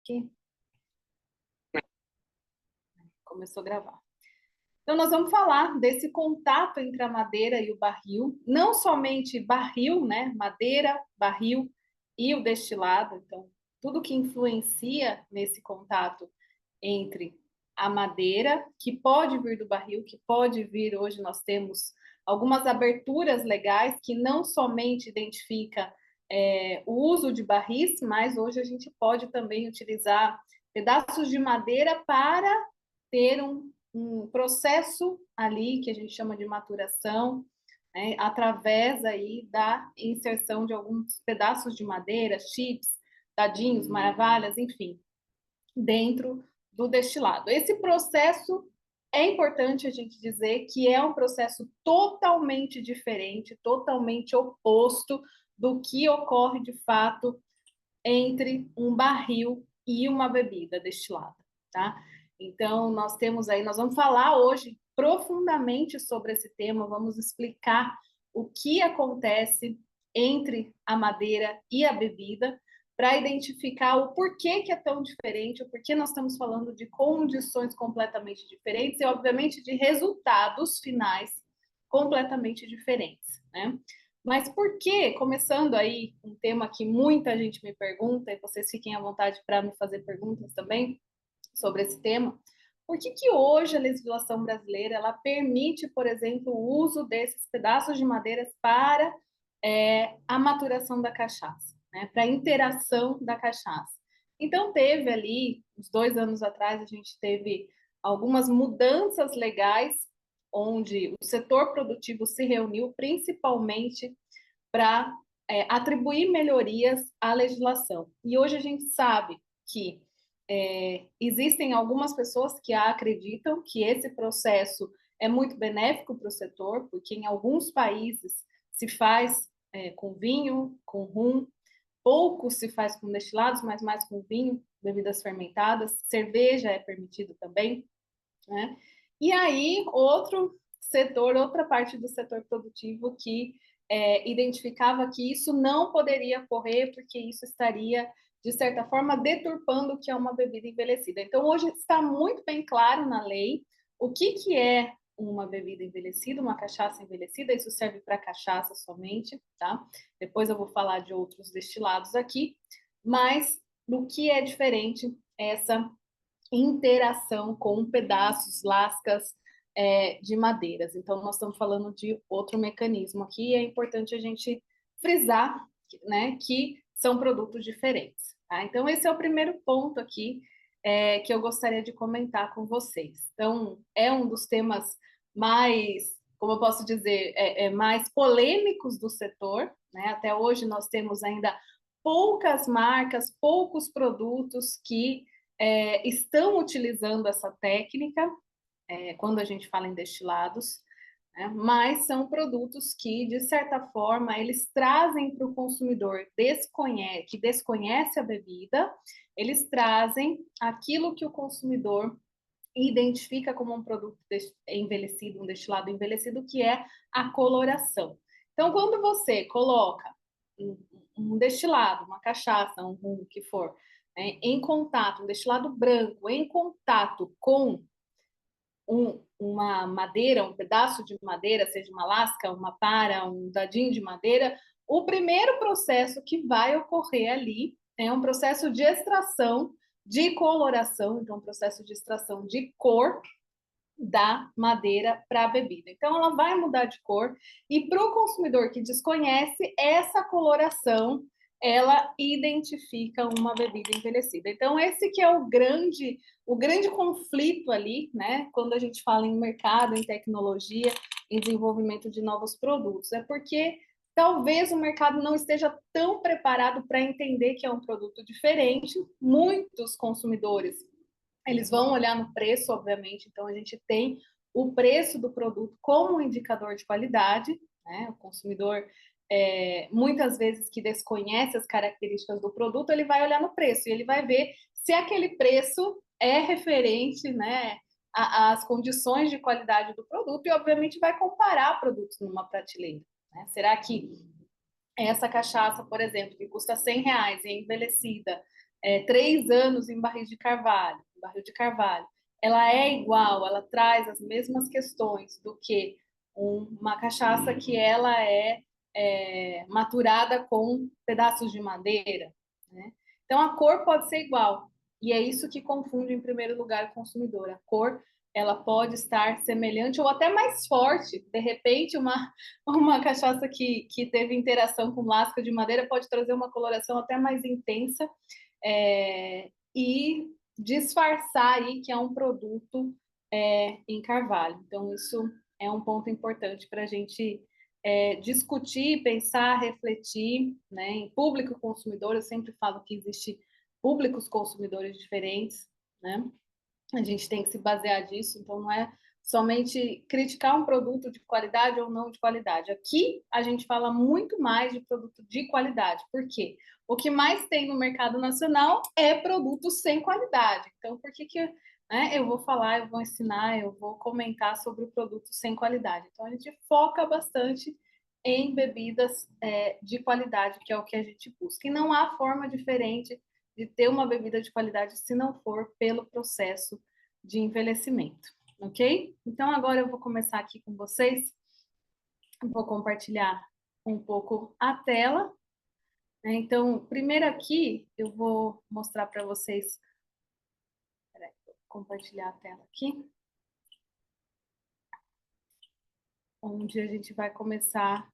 Aqui. Começou a gravar. Então, nós vamos falar desse contato entre a madeira e o barril, não somente barril, né? Madeira, barril e o destilado. Então, tudo que influencia nesse contato entre a madeira, que pode vir do barril, que pode vir, hoje nós temos algumas aberturas legais que não somente identifica o uso de barris, mas hoje a gente pode também utilizar pedaços de madeira para ter um processo ali que a gente chama de maturação, né, através aí da inserção de alguns pedaços de madeira, chips, dadinhos, maravilhas, enfim, dentro do destilado. Esse processo é importante a gente dizer que é um processo totalmente diferente, totalmente oposto do que ocorre de fato entre um barril e uma bebida destilada, tá? Então, nós vamos falar hoje profundamente sobre esse tema, vamos explicar o que acontece entre a madeira e a bebida, para identificar o porquê que é tão diferente, o porquê nós estamos falando de condições completamente diferentes e, obviamente, de resultados finais completamente diferentes, né? Mas por que, começando aí um tema que muita gente me pergunta, e vocês fiquem à vontade para me fazer perguntas também sobre esse tema, por que que hoje a legislação brasileira ela permite, por exemplo, o uso desses pedaços de madeiras para a maturação da cachaça, né, para a interação da cachaça? Então, teve ali, uns 2 anos atrás, a gente teve algumas mudanças legais, onde o setor produtivo se reuniu principalmente para atribuir melhorias à legislação. E hoje a gente sabe que existem algumas pessoas que acreditam que esse processo é muito benéfico para o setor, porque em alguns países se faz com vinho, com rum, pouco se faz com destilados, mas mais com vinho, bebidas fermentadas, cerveja é permitido também, né? E aí, outro setor, outra parte do setor produtivo que identificava que isso não poderia ocorrer, porque isso estaria, de certa forma, deturpando o que é uma bebida envelhecida. Então, hoje está muito bem claro na lei o que é uma bebida envelhecida, uma cachaça envelhecida. Isso serve para cachaça somente, tá? Depois eu vou falar de outros destilados aqui, mas do que é diferente essa interação com pedaços, lascas de madeiras. Então, nós estamos falando de outro mecanismo aqui, e é importante a gente frisar, né, que são produtos diferentes. Tá? Então, esse é o primeiro ponto aqui que eu gostaria de comentar com vocês. Então, é um dos temas mais, como eu posso dizer, mais polêmicos do setor, né? Até hoje nós temos ainda poucas marcas, poucos produtos que estão utilizando essa técnica quando a gente fala em destilados, né? Mas são produtos que, de certa forma, eles trazem para o consumidor que desconhece a bebida, eles trazem aquilo que o consumidor identifica como um produto envelhecido, um destilado envelhecido, que é a coloração. Então, quando você coloca um destilado, uma cachaça, um rum, o que for, em contato, um destilado branco, em contato com uma madeira, um pedaço de madeira, seja uma lasca, uma para, um dadinho de madeira, o primeiro processo que vai ocorrer ali é um processo de extração de coloração, então um processo de extração de cor da madeira para a bebida. Então ela vai mudar de cor e para o consumidor que desconhece essa coloração, ela identifica uma bebida envelhecida. Então esse que é o grande conflito ali, né, quando a gente fala em mercado, em tecnologia, em desenvolvimento de novos produtos, é porque talvez o mercado não esteja tão preparado para entender que é um produto diferente. Muitos consumidores eles vão olhar no preço, obviamente, então a gente tem o preço do produto como um indicador de qualidade, né? O consumidor, muitas vezes que desconhece as características do produto, ele vai olhar no preço e ele vai ver se aquele preço é referente, né, às condições de qualidade do produto e, obviamente, vai comparar produtos numa prateleira. Né? Será que essa cachaça, por exemplo, que custa R$ 100 e é envelhecida, 3 anos em barril de carvalho, ela é igual, ela traz as mesmas questões do que uma cachaça que ela maturada com pedaços de madeira, né? Então a cor pode ser igual, e é isso que confunde em primeiro lugar o consumidor. A cor, ela pode estar semelhante ou até mais forte. De repente, uma cachaça que teve interação com lasca de madeira pode trazer uma coloração até mais intensa, e disfarçar aí que é um produto em carvalho. Então, isso é um ponto importante para a gente discutir, pensar, refletir, né? Em público consumidor, eu sempre falo que existe públicos consumidores diferentes, né? A gente tem que se basear disso, então não é somente criticar um produto de qualidade ou não de qualidade. Aqui a gente fala muito mais de produto de qualidade, porque o que mais tem no mercado nacional é produto sem qualidade. Então, por que eu vou falar, eu vou ensinar, eu vou comentar sobre o produto sem qualidade? Então, a gente foca bastante em bebidas de qualidade, que é o que a gente busca. E não há forma diferente de ter uma bebida de qualidade se não for pelo processo de envelhecimento, ok? Então, agora eu vou começar aqui com vocês, vou compartilhar um pouco a tela, né? Então, primeiro aqui, eu vou mostrar para vocês, peraí, vou compartilhar a tela aqui, onde a gente vai começar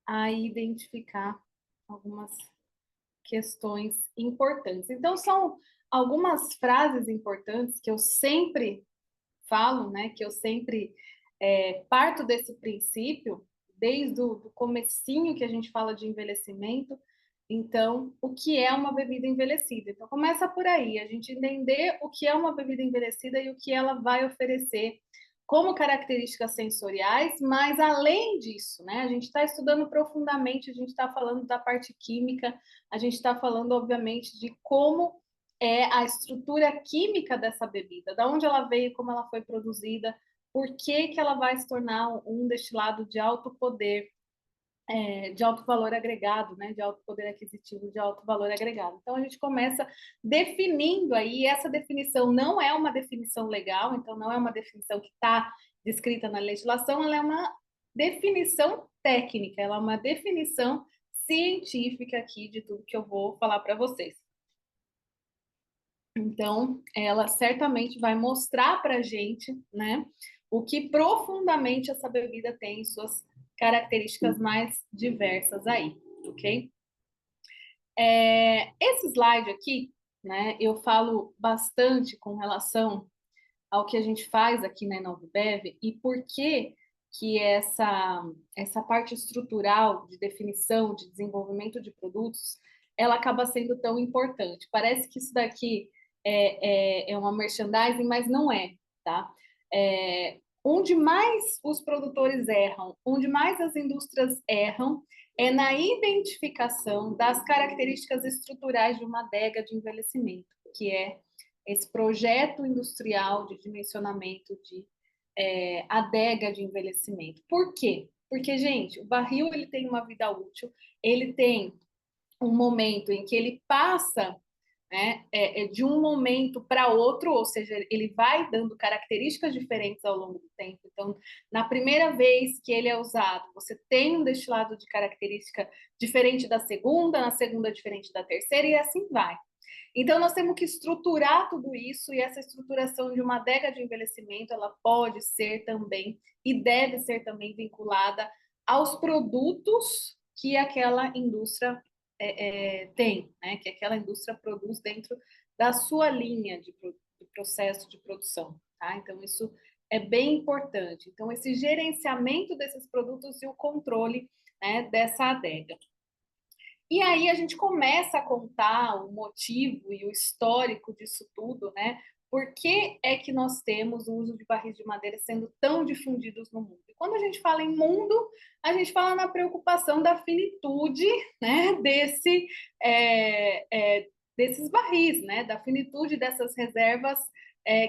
a identificar algumas questões importantes. Então, são algumas frases importantes que eu sempre falo, né, que eu sempre parto desse princípio, desde o comecinho que a gente fala de envelhecimento. Então, o que é uma bebida envelhecida? Então, começa por aí, a gente entender o que é uma bebida envelhecida e o que ela vai oferecer como características sensoriais, mas além disso, né, a gente está estudando profundamente, a gente está falando da parte química, a gente está falando, obviamente, de como é a estrutura química dessa bebida, da onde ela veio, como ela foi produzida, por que ela vai se tornar um destilado de alto poder, de alto valor agregado, né? De alto poder aquisitivo, de alto valor agregado. Então a gente começa definindo aí, essa definição não é uma definição legal, então não é uma definição que está descrita na legislação, ela é uma definição técnica, ela é uma definição científica aqui de tudo que eu vou falar para vocês. Então, ela certamente vai mostrar para a gente, né, o que profundamente essa bebida tem em suas características mais diversas aí, ok? Esse slide aqui, né, eu falo bastante com relação ao que a gente faz aqui na InovaBev e por que essa parte estrutural de definição, de desenvolvimento de produtos, ela acaba sendo tão importante. Parece que isso daqui é uma merchandising, mas não é, tá? Onde mais os produtores erram, onde mais as indústrias erram, é na identificação das características estruturais de uma adega de envelhecimento, que é esse projeto industrial de dimensionamento de adega de envelhecimento. Por quê? Porque, gente, o barril ele tem uma vida útil, ele tem um momento em que ele passa, né, de um momento para outro, ou seja, ele vai dando características diferentes ao longo do tempo. Então, na primeira vez que ele é usado, você tem um destilado de característica diferente da segunda, na segunda diferente da terceira, e assim vai. Então, nós temos que estruturar tudo isso, e essa estruturação de uma adega de envelhecimento, ela pode ser também, e deve ser também vinculada aos produtos que aquela indústria tem, né? Que aquela indústria produz dentro da sua linha de processo de produção, tá? Então, isso é bem importante. Então, esse gerenciamento desses produtos e o controle, né, dessa adega. E aí a gente começa a contar o motivo e o histórico disso tudo, né? Por que é que nós temos o uso de barris de madeira sendo tão difundidos no mundo? E quando a gente fala em mundo, a gente fala na preocupação da finitude, né, desses barris, né, da finitude dessas reservas,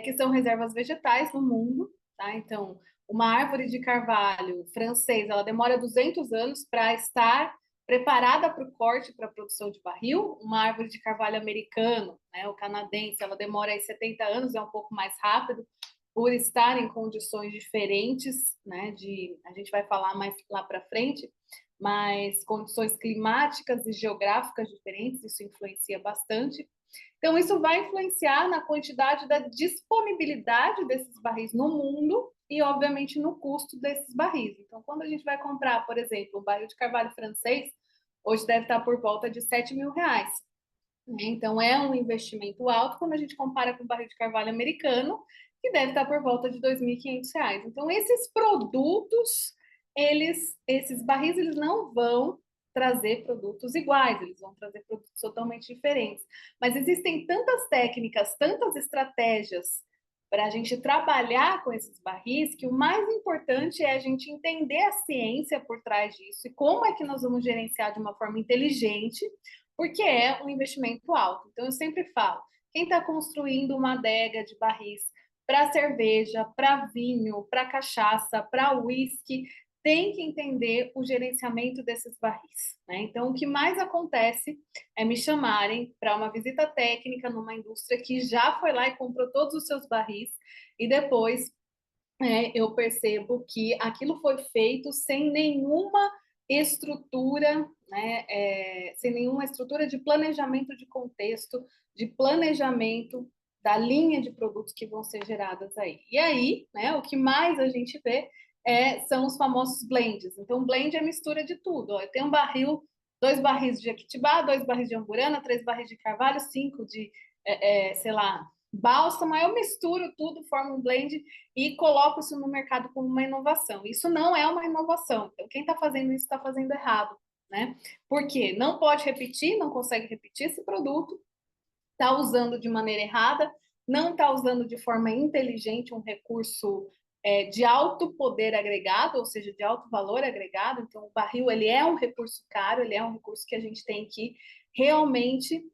que são reservas vegetais no mundo, tá? Então, uma árvore de carvalho francês, ela demora 200 anos para estar preparada para o corte, para a produção de barril. Uma árvore de carvalho americano, né, o canadense, ela demora aí 70 anos, é um pouco mais rápido, por estar em condições diferentes, né, a gente vai falar mais lá para frente, mas condições climáticas e geográficas diferentes, isso influencia bastante. Então, isso vai influenciar na quantidade da disponibilidade desses barris no mundo e, obviamente, no custo desses barris. Então, quando a gente vai comprar, por exemplo, um barril de carvalho francês, hoje deve estar por volta de R$ 7.000. Então, é um investimento alto quando a gente compara com o barril de carvalho americano, que deve estar por volta de R$ 2.500. Então, esses produtos, esses barris, eles não vão trazer produtos iguais, eles vão trazer produtos totalmente diferentes. Mas existem tantas técnicas, tantas estratégias para a gente trabalhar com esses barris, que o mais importante é a gente entender a ciência por trás disso e como é que nós vamos gerenciar de uma forma inteligente, porque é um investimento alto. Então, eu sempre falo, quem está construindo uma adega de barris para cerveja, para vinho, para cachaça, para uísque, tem que entender o gerenciamento desses barris, né? Então, o que mais acontece é me chamarem para uma visita técnica numa indústria que já foi lá e comprou todos os seus barris, e depois eu percebo que aquilo foi feito sem nenhuma estrutura, né, sem nenhuma estrutura de planejamento de contexto, de planejamento da linha de produtos que vão ser geradas aí. E aí, né, o que mais a gente vê são os famosos blends. Então, blend é mistura de tudo. Ó, eu tenho um barril, 2 barris de Jequitibá, 2 barris de Amburana, 3 barris de Carvalho, 5 de, sei lá, bálsamo. Aí eu misturo tudo, formo um blend e coloco isso no mercado como uma inovação. Isso não é uma inovação. Então, quem está fazendo isso está fazendo errado, né? Porque não pode repetir, não consegue repetir esse produto, está usando de maneira errada, não está usando de forma inteligente um recurso de alto poder agregado, ou seja, de alto valor agregado. Então, o barril ele é um recurso caro, ele é um recurso que a gente tem que realmente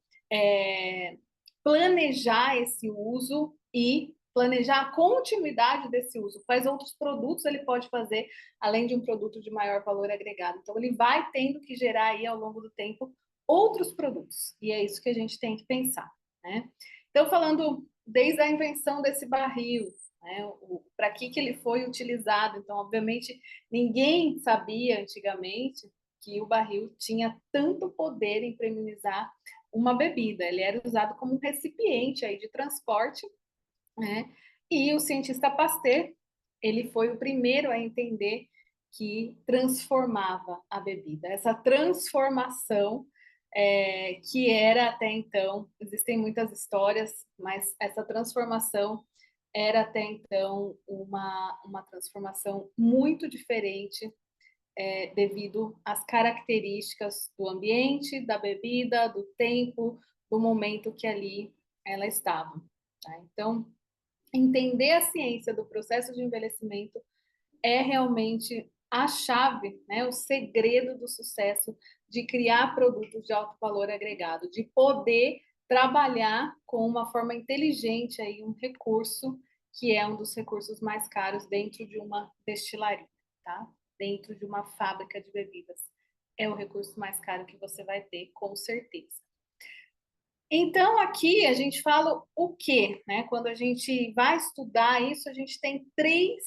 planejar esse uso e planejar a continuidade desse uso. Quais outros produtos ele pode fazer, além de um produto de maior valor agregado. Então, ele vai tendo que gerar aí, ao longo do tempo, outros produtos. E é isso que a gente tem que pensar, né? Então, falando desde a invenção desse barril, né, para que ele foi utilizado. Então, obviamente, ninguém sabia antigamente que o barril tinha tanto poder em premiumizar uma bebida. Ele era usado como um recipiente aí de transporte, né? E o cientista Pasteur, ele foi o primeiro a entender que transformava a bebida. Essa transformação que era até então, existem muitas histórias, mas essa transformação era até então uma transformação muito diferente devido às características do ambiente, da bebida, do tempo, do momento que ali ela estava. Tá? Então, entender a ciência do processo de envelhecimento é realmente a chave, né, o segredo do sucesso de criar produtos de alto valor agregado, de poder trabalhar com uma forma inteligente aí um recurso que é um dos recursos mais caros dentro de uma destilaria, tá? Dentro de uma fábrica de bebidas. É o recurso mais caro que você vai ter, com certeza. Então, aqui a gente fala o quê? Né? Quando a gente vai estudar isso, a gente tem 3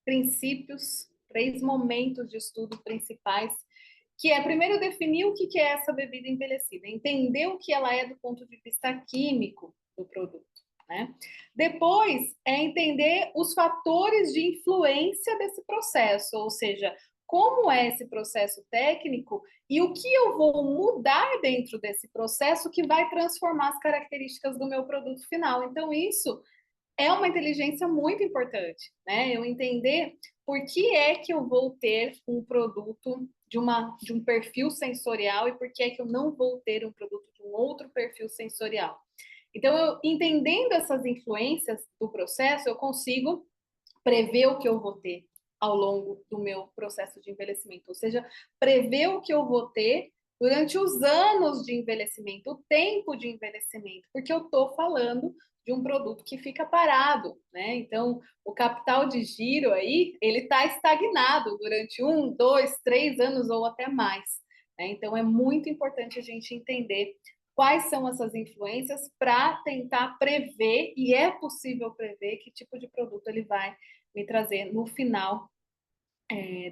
princípios, 3 momentos de estudo principais, que é, primeiro, definir o que é essa bebida envelhecida, entender o que ela é do ponto de vista químico do produto. Né? Depois, entender os fatores de influência desse processo, ou seja, como é esse processo técnico e o que eu vou mudar dentro desse processo que vai transformar as características do meu produto final. Então, isso é uma inteligência muito importante, né? Eu entender por que é que eu vou ter um produto de um perfil sensorial e por que é que eu não vou ter um produto de um outro perfil sensorial. Então, eu entendendo essas influências do processo, eu consigo prever o que eu vou ter ao longo do meu processo de envelhecimento, ou seja, prever o que eu vou ter durante os anos de envelhecimento, o tempo de envelhecimento, porque eu estou falando de um produto que fica parado, né? Então, o capital de giro aí, ele está estagnado durante 1, 2, 3 anos ou até mais. né? Então, é muito importante a gente entender quais são essas influências para tentar prever, e é possível prever, que tipo de produto ele vai me trazer no final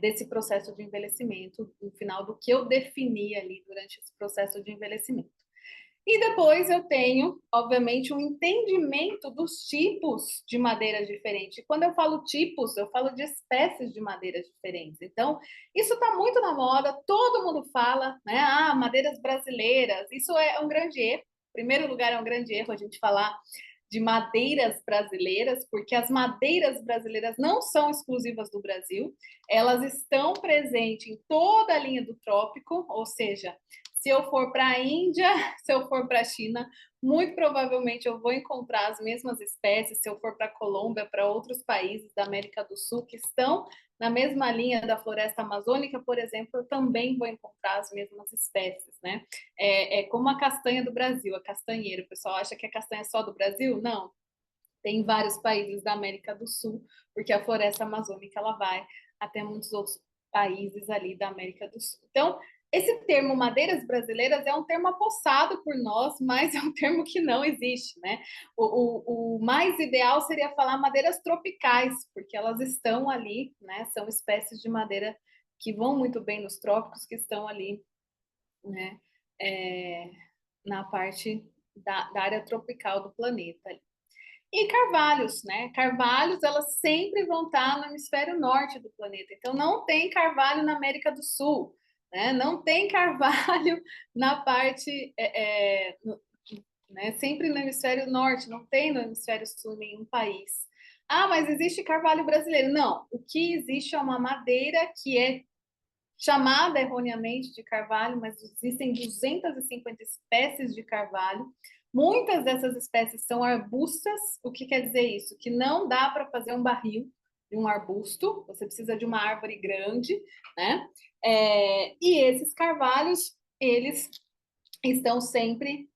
desse processo de envelhecimento, no final do que eu defini ali durante esse processo de envelhecimento. E depois eu tenho, obviamente, um entendimento dos tipos de madeiras diferentes. Quando eu falo tipos, eu falo de espécies de madeiras diferentes. Então, isso está muito na moda, todo mundo fala, né? Ah, madeiras brasileiras. Isso é um grande erro. Em primeiro lugar, é um grande erro a gente falar de madeiras brasileiras, porque as madeiras brasileiras não são exclusivas do Brasil, elas estão presentes em toda a linha do trópico, ou seja, se eu for para a Índia, se eu for para a China, muito provavelmente eu vou encontrar as mesmas espécies. Se eu for para a Colômbia, para outros países da América do Sul que estão na mesma linha da floresta amazônica, por exemplo, eu também vou encontrar as mesmas espécies, né? É como a castanha do Brasil, a castanheira. O pessoal acha que a castanha é só do Brasil? Não. Tem vários países da América do Sul, porque a floresta amazônica ela vai até muitos outros países ali da América do Sul. Então, esse termo madeiras brasileiras é um termo apossado por nós, mas é um termo que não existe, né? O mais ideal seria falar madeiras tropicais, porque elas estão ali, né? São espécies de madeira que vão muito bem nos trópicos, que estão ali, né? Na parte da área tropical do planeta. E carvalhos, né? Carvalhos, elas sempre vão estar no hemisfério norte do planeta. Então, não tem carvalho na América do Sul, né? Não tem carvalho na parte, né? Sempre no hemisfério norte, não tem no hemisfério sul em nenhum país. Ah, mas existe carvalho brasileiro? Não. O que existe é uma madeira que é chamada erroneamente de carvalho, mas existem 250 espécies de carvalho. Muitas dessas espécies são arbustas. O que quer dizer isso? Que não dá para fazer um barril de um arbusto, você precisa de uma árvore grande, né? E esses carvalhos, eles estão sempre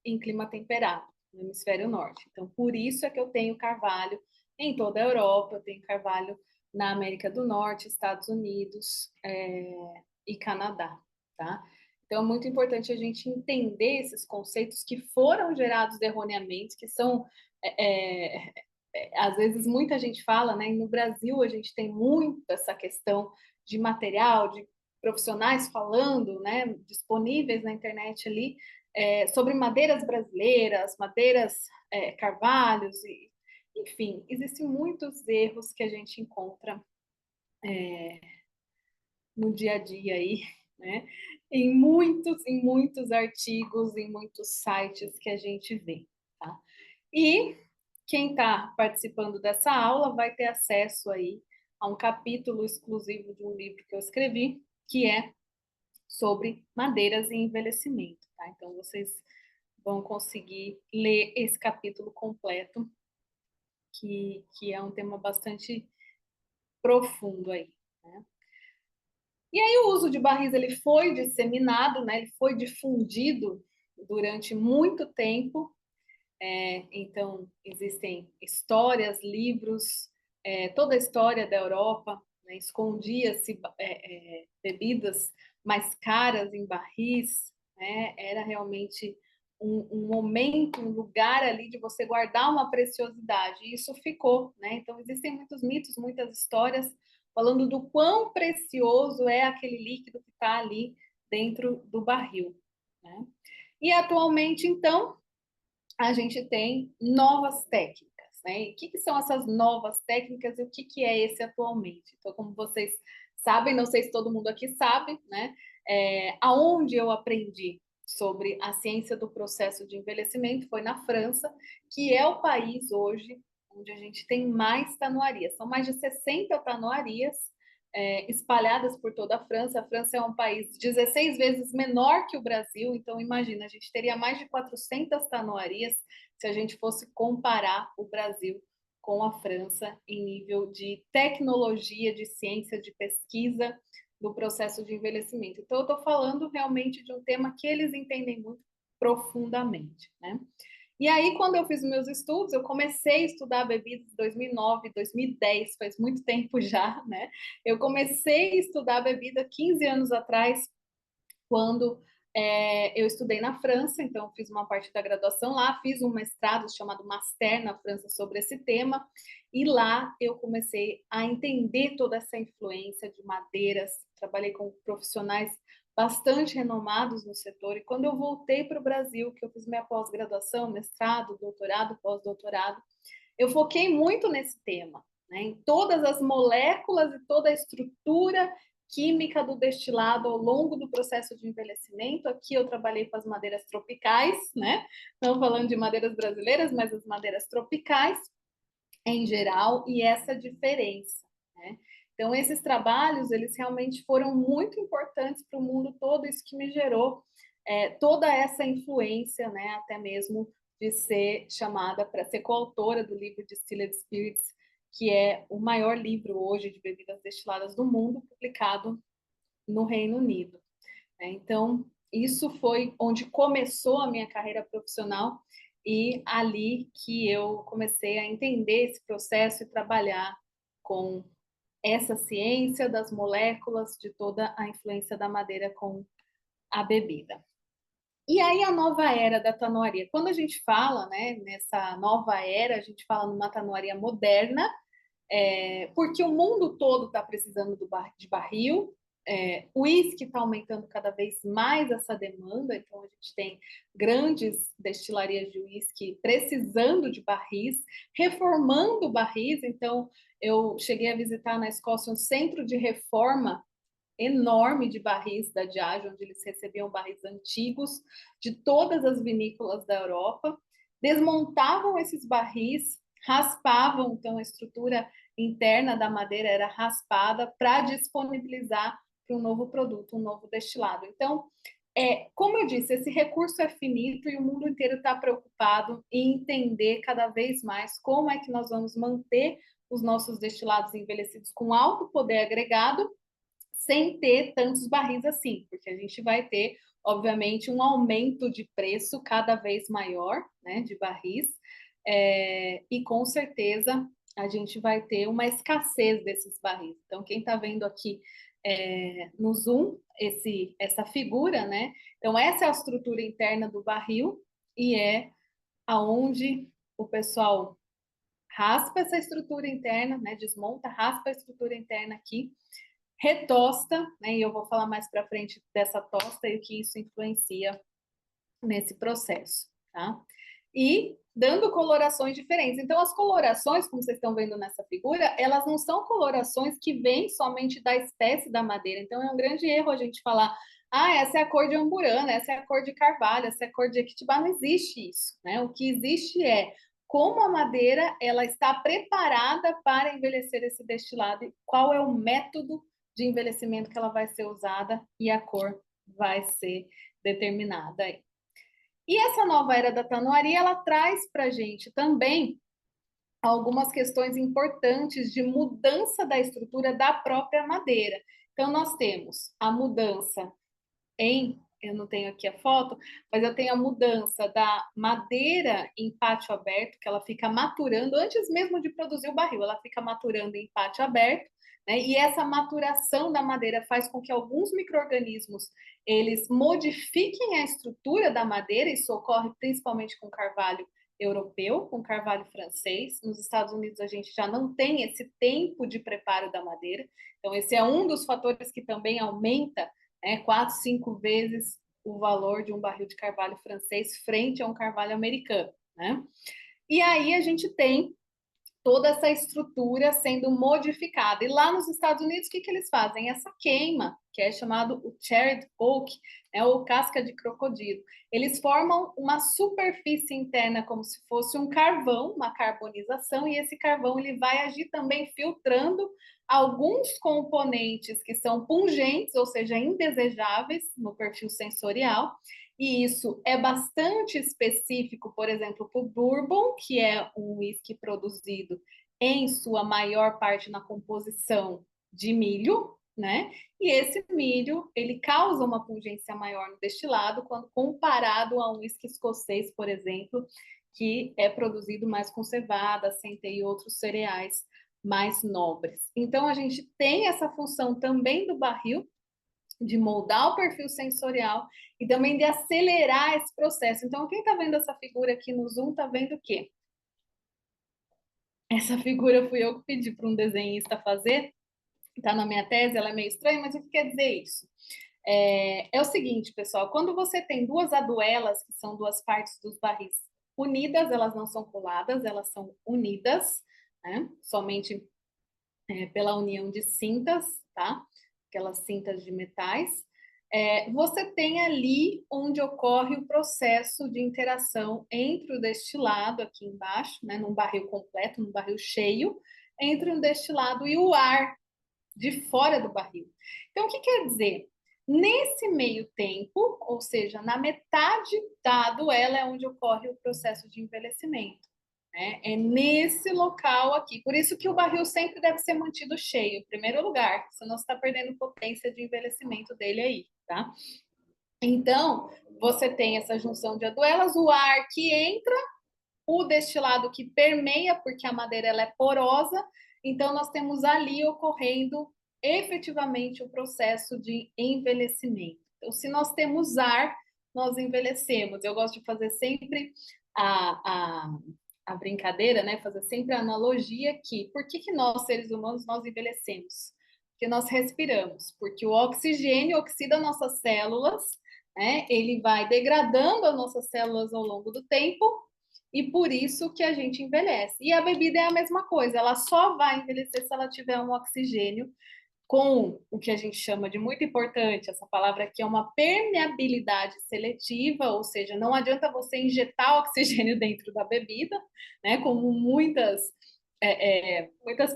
em clima temperado, no hemisfério norte. Então, por isso é que eu tenho carvalho em toda a Europa, eu tenho carvalho na América do Norte, Estados Unidos e Canadá, tá? Então, é muito importante a gente entender esses conceitos que foram gerados erroneamente, que são, às vezes, muita gente fala, né? E no Brasil, a gente tem muito essa questão de material, de profissionais falando, né, disponíveis na internet ali, sobre madeiras brasileiras, madeiras carvalhos, enfim, existem muitos erros que a gente encontra no dia a dia aí, né, em muitos artigos, em muitos sites que a gente vê, tá? E quem está participando dessa aula vai ter acesso aí a um capítulo exclusivo de um livro que eu escrevi, que é sobre madeiras e envelhecimento, tá? Então, vocês vão conseguir ler esse capítulo completo, que é um tema bastante profundo aí, né? E aí o uso de barris ele foi disseminado, né? Ele foi difundido durante muito tempo. Então existem histórias, livros, toda a história da Europa, né? Escondia-se bebidas mais caras em barris, né? Era realmente um momento, um lugar ali de você guardar uma preciosidade. E isso ficou, né? Então existem muitos mitos, muitas histórias falando do quão precioso é aquele líquido que está ali dentro do barril, né? E atualmente, então, a gente tem novas técnicas, né? E o que são essas novas técnicas e o que é esse atualmente? Então, como vocês sabem, não sei se todo mundo aqui sabe, né? Aonde eu aprendi sobre a ciência do processo de envelhecimento foi na França, que é o país hoje onde a gente tem mais tanoarias. São mais de 60 tanoarias espalhadas por toda a França. A França é um país 16 vezes menor que o Brasil, então imagina, a gente teria mais de 400 tanoarias se a gente fosse comparar o Brasil com a França em nível de tecnologia, de ciência, de pesquisa do processo de envelhecimento. Então, eu estou falando realmente de um tema que eles entendem muito profundamente, né? E aí, quando eu fiz meus estudos, eu comecei a estudar bebidas em 2009, 2010, faz muito tempo já, né? Eu comecei a estudar bebida 15 anos atrás, quando eu estudei na França, então fiz uma parte da graduação lá, fiz um mestrado chamado Master na França sobre esse tema, e lá eu comecei a entender toda essa influência de madeiras, trabalhei com profissionais bastante renomados no setor, e quando eu voltei para o Brasil, que eu fiz minha pós-graduação, mestrado, doutorado, pós-doutorado, eu foquei muito nesse tema, né, em todas as moléculas e toda a estrutura química do destilado ao longo do processo de envelhecimento. Aqui eu trabalhei com as madeiras tropicais, né? Não falando de madeiras brasileiras, mas as madeiras tropicais em geral, e essa diferença, né? Então, esses trabalhos, eles realmente foram muito importantes para o mundo todo, isso que me gerou toda essa influência, né? Até mesmo de ser chamada para ser coautora do livro Distilled Spirits, que é o maior livro hoje de bebidas destiladas do mundo, publicado no Reino Unido. Então, isso foi onde começou a minha carreira profissional e ali que eu comecei a entender esse processo e trabalhar com essa ciência das moléculas, de toda a influência da madeira com a bebida. E aí a nova era da tanoaria. Quando a gente fala, né, nessa nova era, a gente fala numa tanoaria moderna, porque o mundo todo está precisando de barril, o uísque está aumentando cada vez mais essa demanda, então a gente tem grandes destilarias de uísque precisando de barris, reformando barris. Então eu cheguei a visitar na Escócia um centro de reforma enorme de barris da Diageo, onde eles recebiam barris antigos de todas as vinícolas da Europa, desmontavam esses barris, raspavam, então a estrutura interna da madeira era raspada para disponibilizar para um novo produto, um novo destilado. Então, como eu disse, esse recurso é finito e o mundo inteiro está preocupado em entender cada vez mais como é que nós vamos manter os nossos destilados envelhecidos com alto poder agregado, sem ter tantos barris assim, porque a gente vai ter, obviamente, um aumento de preço cada vez maior, né, de barris, e com certeza a gente vai ter uma escassez desses barris. Então, quem está vendo aqui no Zoom essa figura, né? Então, essa é a estrutura interna do barril e é aonde o pessoal raspa essa estrutura interna, né? Desmonta, raspa a estrutura interna aqui, retosta, né? E eu vou falar mais para frente dessa tosta e o que isso influencia nesse processo, tá? E dando colorações diferentes. Então, as colorações, como vocês estão vendo nessa figura, elas não são colorações que vêm somente da espécie da madeira. Então, é um grande erro a gente falar, essa é a cor de Amburana, essa é a cor de Carvalho, essa é a cor de Equitibá. Não existe isso, né? O que existe é como a madeira ela está preparada para envelhecer esse destilado e qual é o método de envelhecimento que ela vai ser usada e a cor vai ser determinada. E essa nova era da tanoaria, ela traz para a gente também algumas questões importantes de mudança da estrutura da própria madeira. Então, nós temos a mudança eu não tenho aqui a foto, mas eu tenho a mudança da madeira em pátio aberto, que ela fica maturando, antes mesmo de produzir o barril, ela fica maturando em pátio aberto, né? E essa maturação da madeira faz com que alguns micro-organismos eles modifiquem a estrutura da madeira, isso ocorre principalmente com carvalho europeu, com carvalho francês. Nos Estados Unidos a gente já não tem esse tempo de preparo da madeira, então esse é um dos fatores que também aumenta 4, 5 vezes o valor de um barril de carvalho francês frente a um carvalho americano, né? E aí a gente tem toda essa estrutura sendo modificada. E lá nos Estados Unidos, o que eles fazem? Essa queima, que é chamado o charred oak, ou casca de crocodilo. Eles formam uma superfície interna como se fosse um carvão, uma carbonização, e esse carvão ele vai agir também filtrando alguns componentes que são pungentes, ou seja, indesejáveis no perfil sensorial, e isso é bastante específico, por exemplo, para o bourbon, que é um whisky produzido em sua maior parte na composição de milho, né? E esse milho, ele causa uma pungência maior no destilado quando comparado a um whisky escocês, por exemplo, que é produzido mais com cevada, centeio e outros cereais mais nobres. Então, a gente tem essa função também do barril de moldar o perfil sensorial e também de acelerar esse processo. Então, quem está vendo essa figura aqui no Zoom está vendo o quê? Essa figura fui eu que pedi para um desenhista fazer, está na minha tese, ela é meio estranha, mas o que quer dizer isso? É o seguinte, pessoal, quando você tem duas aduelas, que são duas partes dos barris unidas, elas não são coladas, elas são unidas, né? Somente pela união de cintas, tá? Aquelas cintas de metais. Você tem ali onde ocorre o processo de interação entre o destilado, aqui embaixo, né, num barril completo, num barril cheio, entre o destilado e o ar de fora do barril. Então, o que quer dizer? Nesse meio tempo, ou seja, na metade da duela é onde ocorre o processo de envelhecimento. Né? É nesse local aqui. Por isso que o barril sempre deve ser mantido cheio, em primeiro lugar, senão você está perdendo potência de envelhecimento dele aí, tá? Então, você tem essa junção de aduelas, o ar que entra, o destilado que permeia, porque a madeira ela é porosa, então nós temos ali ocorrendo efetivamente o processo de envelhecimento. Então, se nós temos ar, nós envelhecemos. Eu gosto de fazer sempre a, a brincadeira, né? Fazer sempre a analogia que por que nós, seres humanos, nós envelhecemos? Porque nós respiramos, porque o oxigênio oxida nossas células, né? Ele vai degradando as nossas células ao longo do tempo, e por isso que a gente envelhece. E a bebida é a mesma coisa, ela só vai envelhecer se ela tiver um oxigênio com o que a gente chama de muito importante, essa palavra aqui é uma permeabilidade seletiva, ou seja, não adianta você injetar oxigênio dentro da bebida, né? Como muitas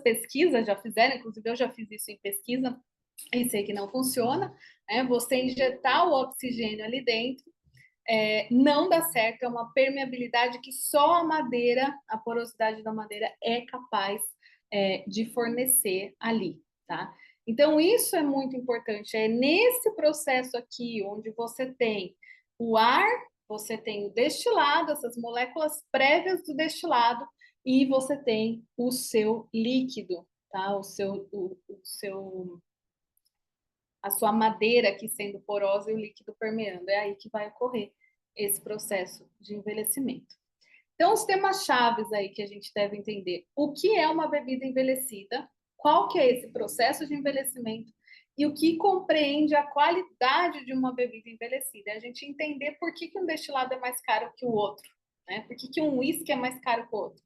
pesquisas já fizeram, inclusive eu já fiz isso em pesquisa e sei que não funciona, né? Você injetar o oxigênio ali dentro não dá certo, é uma permeabilidade que só a madeira, a porosidade da madeira é capaz de fornecer ali, tá? Então, isso é muito importante. É nesse processo aqui, onde você tem o ar, você tem o destilado, essas moléculas prévias do destilado, e você tem o seu líquido, tá? A sua madeira aqui sendo porosa e o líquido permeando. É aí que vai ocorrer esse processo de envelhecimento. Então, os temas chaves aí que a gente deve entender. O que é uma bebida envelhecida? Qual que é esse processo de envelhecimento? E o que compreende a qualidade de uma bebida envelhecida? É a gente entender por que um destilado é mais caro que o outro. Né? Por que um uísque é mais caro que o outro?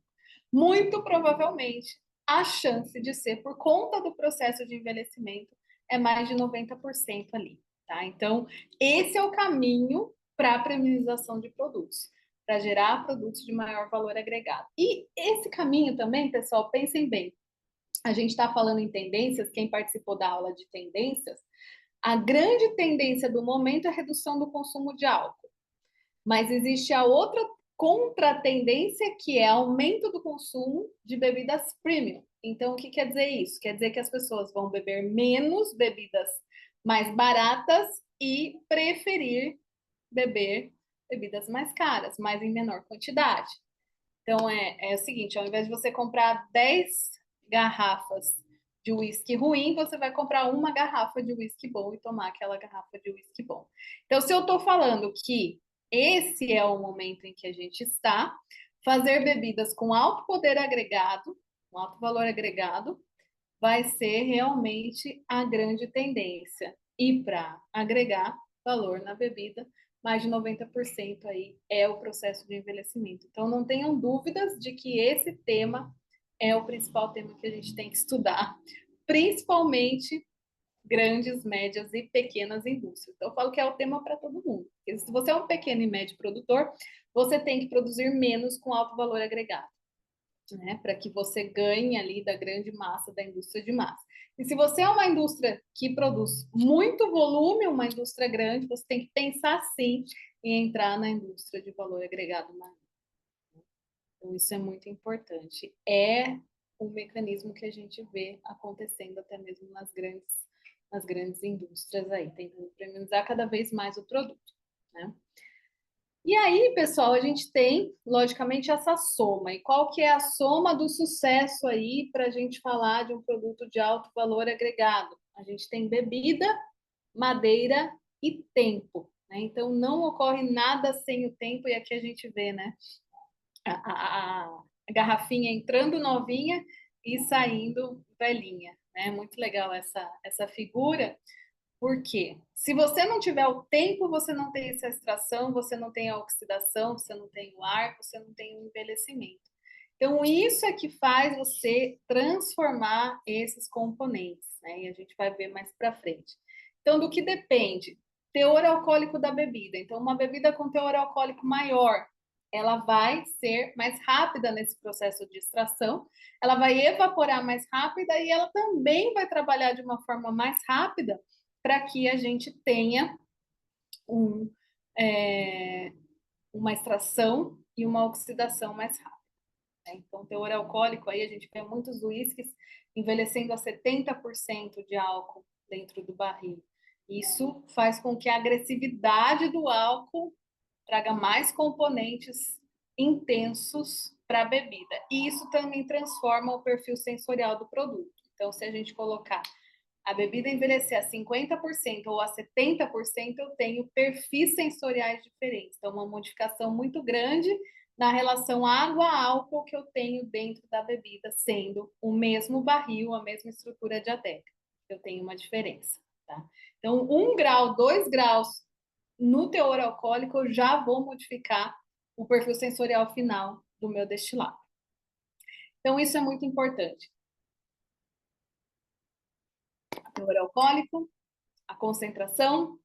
Muito provavelmente, a chance de ser por conta do processo de envelhecimento é mais de 90% ali. Tá? Então, esse é o caminho para a premiumização de produtos, para gerar produtos de maior valor agregado. E esse caminho também, pessoal, pensem bem, a gente está falando em tendências, quem participou da aula de tendências, a grande tendência do momento é a redução do consumo de álcool. Mas existe a outra contratendência, que é aumento do consumo de bebidas premium. Então, o que quer dizer isso? Quer dizer que as pessoas vão beber menos bebidas mais baratas e preferir beber bebidas mais caras, mas em menor quantidade. Então, é o seguinte, ao invés de você comprar 10 garrafas de uísque ruim, você vai comprar uma garrafa de uísque bom e tomar aquela garrafa de uísque bom. Então, se eu estou falando que esse é o momento em que a gente está, fazer bebidas com alto poder agregado, com alto valor agregado, vai ser realmente a grande tendência. E para agregar valor na bebida, mais de 90% aí é o processo de envelhecimento. Então, não tenham dúvidas de que esse tema é o principal tema que a gente tem que estudar, principalmente grandes, médias e pequenas indústrias. Então, eu falo que é o tema para todo mundo. Porque se você é um pequeno e médio produtor, você tem que produzir menos com alto valor agregado, né? Para que você ganhe ali da grande massa da indústria de massa. E se você é uma indústria que produz muito volume, uma indústria grande, você tem que pensar sim em entrar na indústria de valor agregado maior. Então, isso é muito importante. É um mecanismo que a gente vê acontecendo até mesmo nas grandes indústrias aí, tentando premiumizar cada vez mais o produto, né? E aí, pessoal, a gente tem, logicamente, essa soma. E qual que é a soma do sucesso aí para a gente falar de um produto de alto valor agregado? A gente tem bebida madeira e tempo, né? Então, não ocorre nada sem o tempo, e aqui a gente vê, né, a garrafinha entrando novinha e saindo velhinha, né? Muito legal essa figura, porque se você não tiver o tempo, você não tem essa extração, você não tem a oxidação, você não tem o ar, você não tem o envelhecimento. Então, isso é que faz você transformar esses componentes, né? E a gente vai ver mais para frente. Então, do que depende? Teor alcoólico da bebida. Então, uma bebida com teor alcoólico maior, ela vai ser mais rápida nesse processo de extração, ela vai evaporar mais rápida e ela também vai trabalhar de uma forma mais rápida para que a gente tenha um, é, uma extração e uma oxidação mais rápida. Né? Então, teor alcoólico, aí a gente vê muitos uísques envelhecendo a 70% de álcool dentro do barril. Isso faz com que a agressividade do álcool traga mais componentes intensos para a bebida. E isso também transforma o perfil sensorial do produto. Então, se a gente colocar a bebida envelhecer a 50% ou a 70%, eu tenho perfis sensoriais diferentes. Então, uma modificação muito grande na relação água-álcool que eu tenho dentro da bebida, sendo o mesmo barril, a mesma estrutura diatética. Eu tenho uma diferença, tá? Então, 1 grau, 2 graus no teor alcoólico, eu já vou modificar o perfil sensorial final do meu destilado. Então, isso é muito importante. O teor alcoólico, a concentração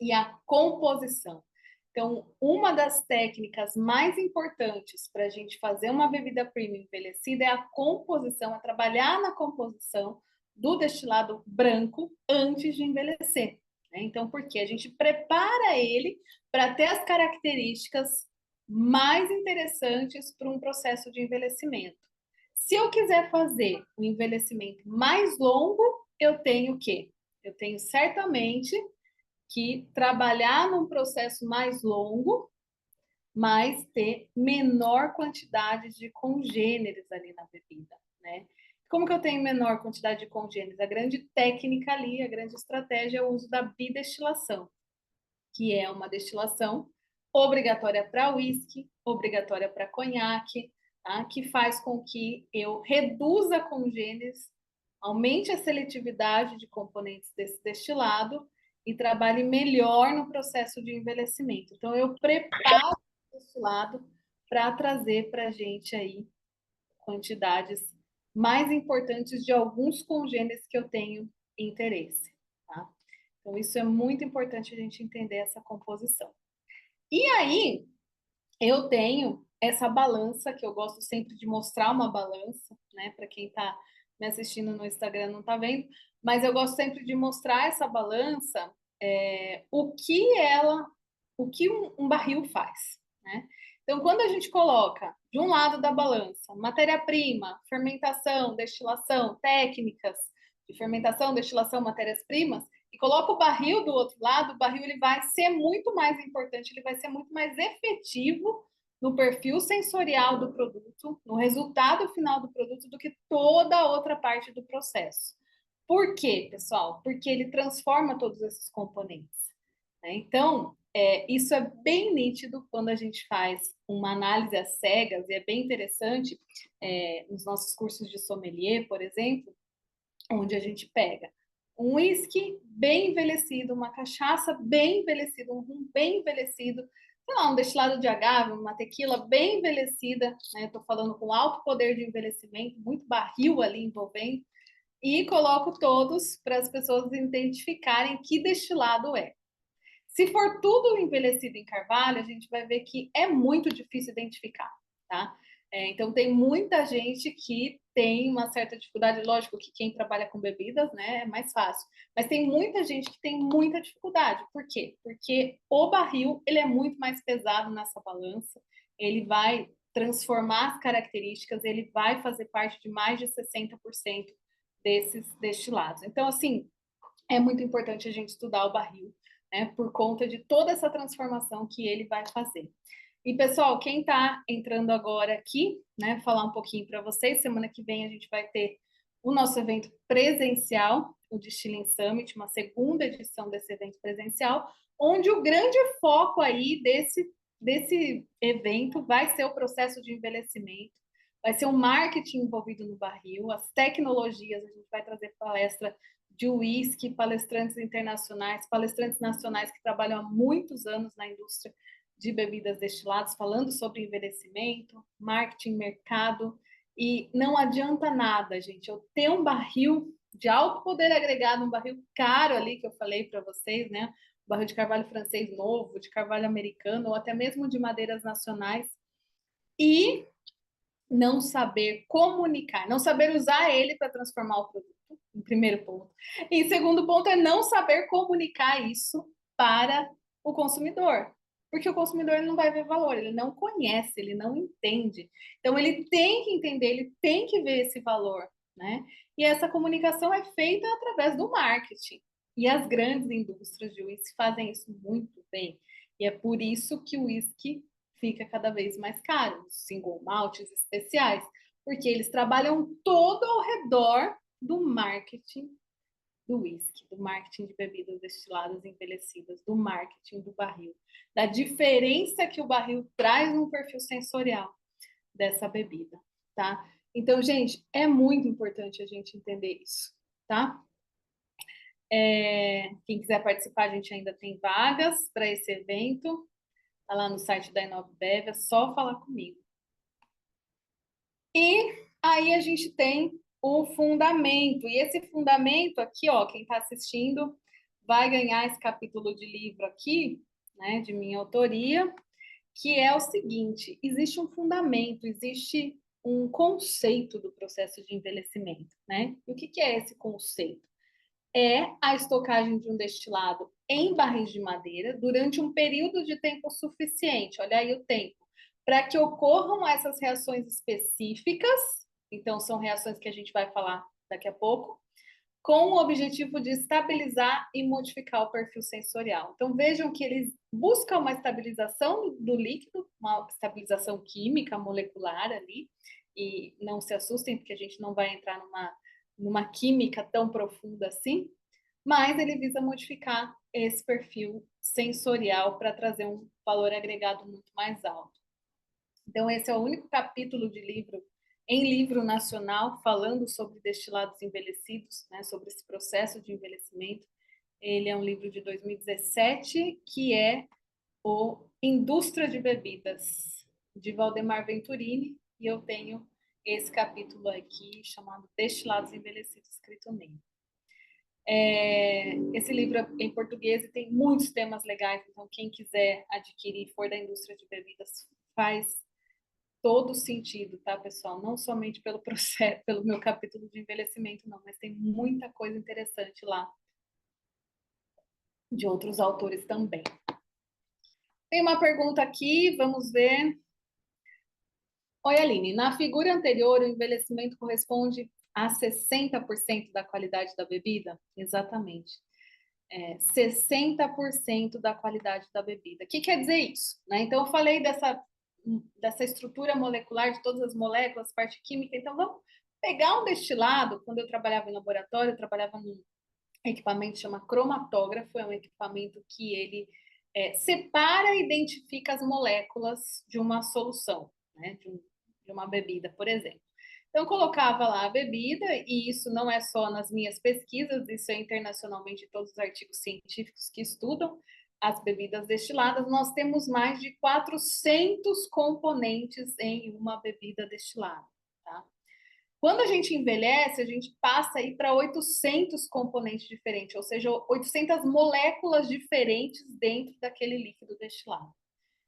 e a composição. Então, uma das técnicas mais importantes para a gente fazer uma bebida premium envelhecida é a composição, é trabalhar na composição do destilado branco antes de envelhecer. Né? Então, porque a gente prepara ele para ter as características mais interessantes para um processo de envelhecimento. Se eu quiser fazer um envelhecimento mais longo, eu tenho o quê? Eu tenho certamente que trabalhar num processo mais longo, mas ter menor quantidade de congêneres ali na bebida, né? Como que eu tenho menor quantidade de congêneres? A grande técnica ali, a grande estratégia é o uso da bidestilação, que é uma destilação obrigatória para whisky, obrigatória para conhaque, tá? Que faz com que eu reduza congêneres, aumente a seletividade de componentes desse destilado e trabalhe melhor no processo de envelhecimento. Então, eu preparo o destilado para trazer para a gente aí quantidades mais importantes de alguns congêneres que eu tenho interesse, tá? Então, isso é muito importante a gente entender essa composição. E aí, eu tenho essa balança, que eu gosto sempre de mostrar uma balança, né? Para quem está me assistindo no Instagram não está vendo, mas eu gosto sempre de mostrar essa balança, o que um barril faz, né? Então, quando a gente coloca de um lado da balança matéria-prima, fermentação, destilação, técnicas de fermentação, destilação, matérias-primas, e coloca o barril do outro lado, o barril ele vai ser muito mais importante, ele vai ser muito mais efetivo no perfil sensorial do produto, no resultado final do produto, do que toda a outra parte do processo. Por quê, pessoal? Porque ele transforma todos esses componentes. Né? Então, isso é bem nítido quando a gente faz uma análise às cegas, e é bem interessante nos nossos cursos de sommelier, por exemplo, onde a gente pega um whisky bem envelhecido, uma cachaça bem envelhecida, um rum bem envelhecido, sei lá, um destilado de agave, uma tequila bem envelhecida, né? Estou falando com alto poder de envelhecimento, muito barril ali envolvendo, e coloco todos para as pessoas identificarem que destilado é. Se for tudo envelhecido em carvalho, a gente vai ver que é muito difícil identificar, tá? Então, tem muita gente que tem uma certa dificuldade. Lógico que quem trabalha com bebidas, né, é mais fácil. Mas tem muita gente que tem muita dificuldade. Por quê? Porque o barril, ele é muito mais pesado nessa balança. Ele vai transformar as características, ele vai fazer parte de mais de 60% desses destilados. Então, assim, é muito importante a gente estudar o barril, né, por conta de toda essa transformação que ele vai fazer. E, pessoal, quem está entrando agora aqui, né, falar um pouquinho para vocês, semana que vem a gente vai ter o nosso evento presencial, o Distilling Summit, uma segunda edição desse evento presencial, onde o grande foco aí desse evento vai ser o processo de envelhecimento, vai ser o marketing envolvido no barril, as tecnologias, a gente vai trazer palestra de whisky, palestrantes internacionais, palestrantes nacionais que trabalham há muitos anos na indústria de bebidas destiladas, falando sobre envelhecimento, marketing, mercado, e não adianta nada, gente, eu ter um barril de alto poder agregado, um barril caro ali, que eu falei para vocês, né? Barril de carvalho francês novo, de carvalho americano, ou até mesmo de madeiras nacionais, e não saber comunicar, não saber usar ele para transformar o produto, em primeiro ponto. E segundo ponto é não saber comunicar isso para o consumidor, porque o consumidor ele não vai ver valor, ele não conhece, ele não entende. Então ele tem que entender, ele tem que ver esse valor, né? E essa comunicação é feita através do marketing. E as grandes indústrias de uísque fazem isso muito bem. E é por isso que o uísque fica cada vez mais caro, os single maltes especiais, porque eles trabalham todo ao redor do marketing do whisky, do marketing de bebidas destiladas envelhecidas, do marketing do barril, da diferença que o barril traz no perfil sensorial dessa bebida, tá? Então, gente, é muito importante a gente entender isso, tá? Quem quiser participar, a gente ainda tem vagas para esse evento. Tá lá no site da InovaBev, é só falar comigo. E aí a gente tem o fundamento. E esse fundamento aqui, ó, quem está assistindo vai ganhar esse capítulo de livro aqui, né, de minha autoria, que é o seguinte: existe um fundamento, existe um conceito do processo de envelhecimento, né? E o que é esse conceito? É a estocagem de um destilado em barris de madeira durante um período de tempo suficiente, olha aí o tempo, para que ocorram essas reações específicas, então são reações que a gente vai falar daqui a pouco, com o objetivo de estabilizar e modificar o perfil sensorial. Então vejam que eles buscam uma estabilização do líquido, uma estabilização química, molecular ali, e não se assustem, porque a gente não vai entrar numa química tão profunda assim, mas ele visa modificar esse perfil sensorial para trazer um valor agregado muito mais alto. Então, esse é o único capítulo de livro em livro nacional falando sobre destilados envelhecidos, né, sobre esse processo de envelhecimento. Ele é um livro de 2017, que é o Indústria de Bebidas, de Valdemar Venturini, e eu tenho esse capítulo aqui chamado Destilados Envelhecidos, escrito nele. Esse livro é em português e tem muitos temas legais, então quem quiser adquirir, for da indústria de bebidas, faz todo sentido, tá, pessoal? Não somente pelo processo, pelo meu capítulo de envelhecimento, não, mas tem muita coisa interessante lá de outros autores também. Tem uma pergunta aqui, vamos ver. Oi, Aline. Na figura anterior, o envelhecimento corresponde a 60% da qualidade da bebida? Exatamente. 60% da qualidade da bebida. O que quer dizer isso? Né? Então, eu falei dessa estrutura molecular de todas as moléculas, parte química. Então, vamos pegar um destilado. Quando eu trabalhava em laboratório, eu trabalhava num equipamento que chama cromatógrafo. É um equipamento que ele separa e identifica as moléculas de uma solução, né? De uma bebida, por exemplo. Então, eu colocava lá a bebida, e isso não é só nas minhas pesquisas, isso é internacionalmente em todos os artigos científicos que estudam as bebidas destiladas. Nós temos mais de 400 componentes em uma bebida destilada, tá? Quando a gente envelhece, a gente passa aí para 800 componentes diferentes, ou seja, 800 moléculas diferentes dentro daquele líquido destilado.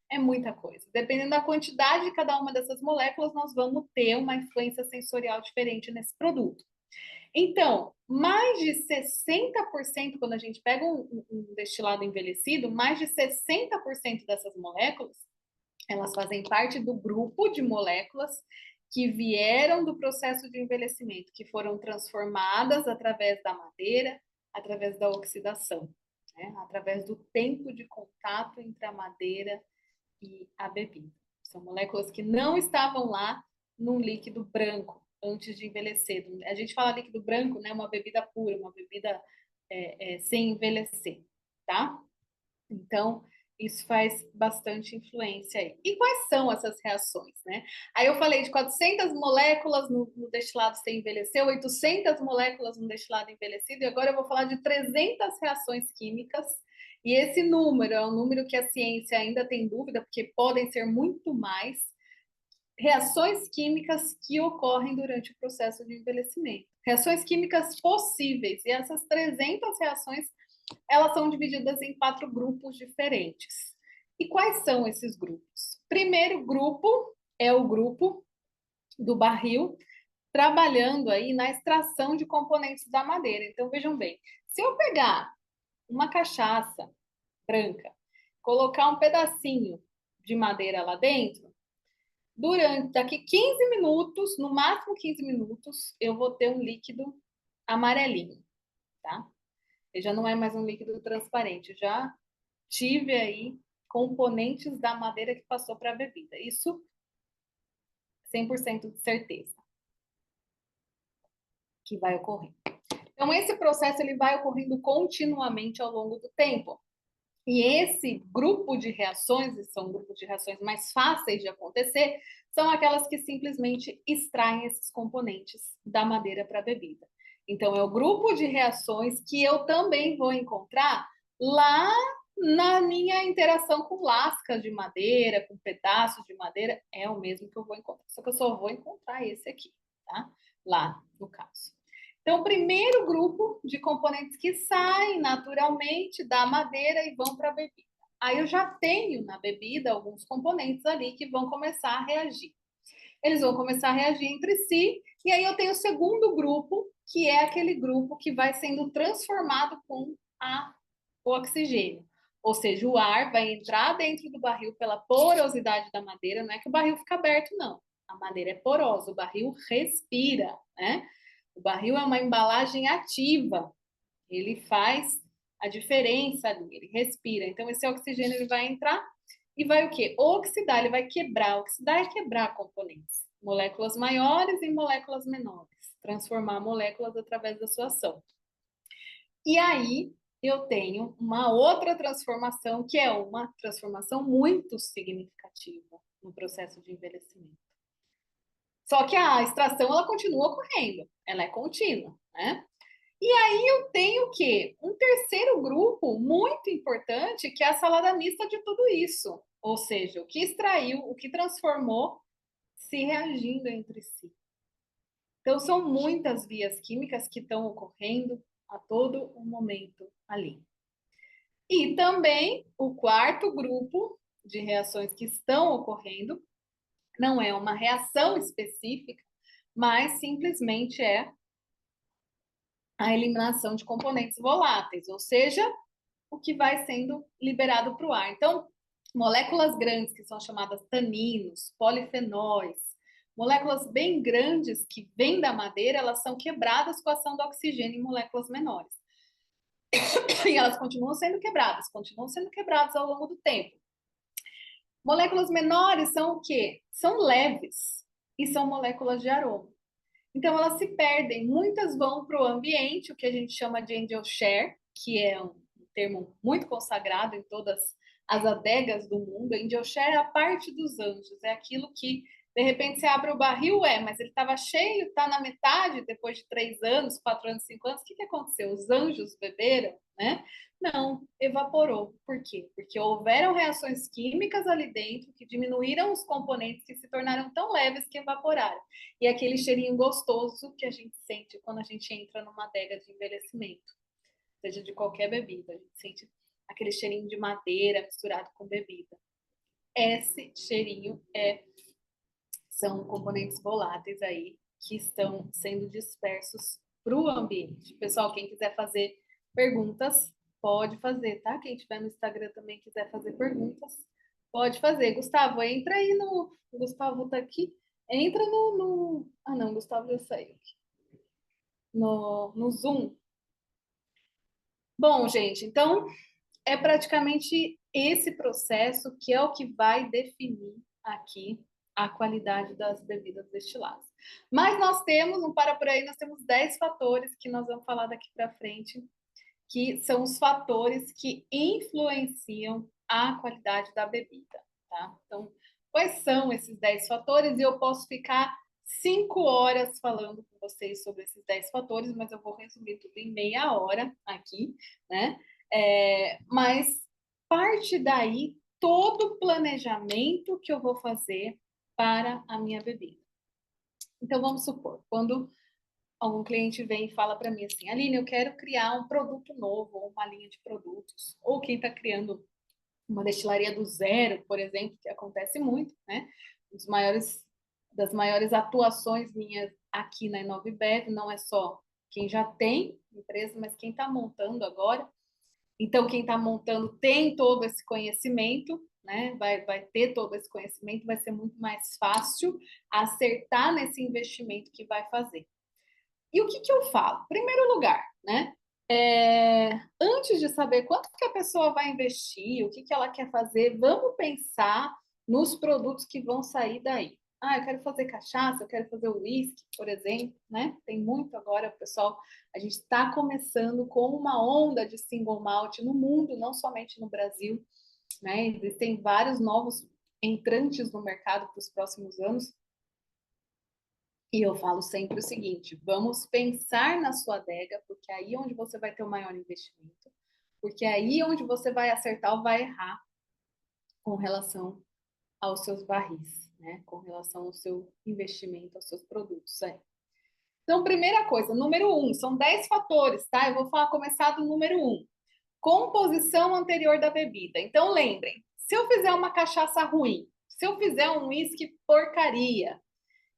É muita coisa. Dependendo da quantidade de cada uma dessas moléculas, nós vamos ter uma influência sensorial diferente nesse produto. Então, mais de 60%, quando a gente pega um destilado envelhecido, mais de 60% dessas moléculas, elas fazem parte do grupo de moléculas que vieram do processo de envelhecimento, que foram transformadas através da madeira, através da oxidação, né? Através do tempo de contato entre a madeira e a bebida. São moléculas que não estavam lá num líquido branco antes de envelhecer. A gente fala líquido branco, né? Uma bebida pura, uma bebida sem envelhecer, tá? Então, isso faz bastante influência aí. E quais são essas reações, né? Aí eu falei de 400 moléculas no destilado sem envelhecer, 800 moléculas no destilado envelhecido, e agora eu vou falar de 300 reações químicas. E esse número é um número que a ciência ainda tem dúvida, porque podem ser muito mais reações químicas que ocorrem durante o processo de envelhecimento. Reações químicas possíveis. E essas 300 reações, elas são divididas em 4 grupos diferentes. E quais são esses grupos? Primeiro grupo é o grupo do barril, trabalhando aí na extração de componentes da madeira. Então, vejam bem, se eu pegar uma cachaça branca, colocar um pedacinho de madeira lá dentro, daqui 15 minutos, no máximo 15 minutos, eu vou ter um líquido amarelinho, tá? Ele já não é mais um líquido transparente, já tive aí componentes da madeira que passou para a bebida. Isso 100% de certeza que vai ocorrer. Então, esse processo ele vai ocorrendo continuamente ao longo do tempo. E esse grupo de reações, e são grupos de reações mais fáceis de acontecer, são aquelas que simplesmente extraem esses componentes da madeira para a bebida. Então, é o grupo de reações que eu também vou encontrar lá na minha interação com lascas de madeira, com pedaços de madeira, é o mesmo que eu vou encontrar. Só que eu só vou encontrar esse aqui, tá? Lá, no caso. Então, o primeiro grupo de componentes que saem naturalmente da madeira e vão para a bebida. Aí eu já tenho na bebida alguns componentes ali que vão começar a reagir. Eles vão começar a reagir entre si, e aí eu tenho o segundo grupo, que é aquele grupo que vai sendo transformado com o oxigênio. Ou seja, o ar vai entrar dentro do barril pela porosidade da madeira, não é que o barril fica aberto, não. A madeira é porosa, o barril respira, né? O barril é uma embalagem ativa, ele faz a diferença ali, ele respira. Então, esse oxigênio ele vai entrar e vai o quê? Oxidar, ele vai quebrar. Oxidar é quebrar componentes. Moléculas maiores em moléculas menores. Transformar moléculas através da sua ação. E aí, eu tenho uma outra transformação, que é uma transformação muito significativa no processo de envelhecimento. Só que a extração, ela continua ocorrendo. Ela é contínua, né? E aí eu tenho o quê? Um terceiro grupo muito importante, que é a salada mista de tudo isso. Ou seja, o que extraiu, o que transformou, se reagindo entre si. Então, são muitas vias químicas que estão ocorrendo a todo o momento ali. E também o quarto grupo de reações que estão ocorrendo não é uma reação específica, mas simplesmente é a eliminação de componentes voláteis, ou seja, o que vai sendo liberado para o ar. Então, moléculas grandes, que são chamadas taninos, polifenóis, moléculas bem grandes que vêm da madeira, elas são quebradas com a ação do oxigênio em moléculas menores. E elas continuam sendo quebradas ao longo do tempo. Moléculas menores são o quê? São leves e são moléculas de aroma. Então, elas se perdem. Muitas vão para o ambiente, o que a gente chama de angel share, que é um termo muito consagrado em todas as adegas do mundo. Angel share é a parte dos anjos, é aquilo que, de repente, você abre o barril, mas ele estava cheio, está na metade, depois de 3 anos, 4 anos, 5 anos, o que aconteceu? Os anjos beberam, né? Não, evaporou. Por quê? Porque houveram reações químicas ali dentro que diminuíram os componentes que se tornaram tão leves que evaporaram. E aquele cheirinho gostoso que a gente sente quando a gente entra numa adega de envelhecimento, seja de qualquer bebida, a gente sente aquele cheirinho de madeira misturado com bebida. Esse cheirinho são componentes voláteis aí que estão sendo dispersos para o ambiente. Pessoal, quem quiser fazer perguntas, pode fazer, tá? Quem estiver no Instagram também quiser fazer perguntas, pode fazer. Gustavo, entra aí no... O Gustavo tá aqui. Entra no... Ah, não, o Gustavo já saiu aqui. No Zoom. Bom, gente, então é praticamente esse processo que é o que vai definir aqui a qualidade das bebidas destiladas. Mas nós temos, não para por aí, nós temos 10 fatores que nós vamos falar daqui para frente, que são os fatores que influenciam a qualidade da bebida, tá? Então, quais são esses 10 fatores? E eu posso ficar 5 horas falando com vocês sobre esses 10 fatores, mas eu vou resumir tudo em meia hora aqui, né? Mas parte daí todo o planejamento que eu vou fazer para a minha bebida. Então, vamos supor, quando algum cliente vem e fala para mim assim, Aline, eu quero criar um produto novo, ou uma linha de produtos, ou quem está criando uma destilaria do zero, por exemplo, que acontece muito, né? Das maiores atuações minhas aqui na InoviBev não é só quem já tem empresa, mas quem está montando agora. Então, quem está montando tem todo esse conhecimento, né? Vai ter todo esse conhecimento, vai ser muito mais fácil acertar nesse investimento que vai fazer. E o que, que eu falo? Primeiro lugar, né? Antes de saber quanto que a pessoa vai investir, o que, que ela quer fazer, vamos pensar nos produtos que vão sair daí. Ah, eu quero fazer cachaça, eu quero fazer uísque, por exemplo, né? Tem muito agora, pessoal. A gente está começando com uma onda de single malt no mundo, não somente no Brasil, né? Existem vários novos entrantes no mercado para os próximos anos. E eu falo sempre o seguinte: vamos pensar na sua adega, porque aí é onde você vai ter o maior investimento, porque aí é onde você vai acertar ou vai errar com relação aos seus barris, né? Com relação ao seu investimento, aos seus produtos. Então, primeira coisa, número 1, são 10 fatores, tá? Eu vou começar do número 1. Composição anterior da bebida. Então, lembrem, se eu fizer uma cachaça ruim, se eu fizer um uísque porcaria,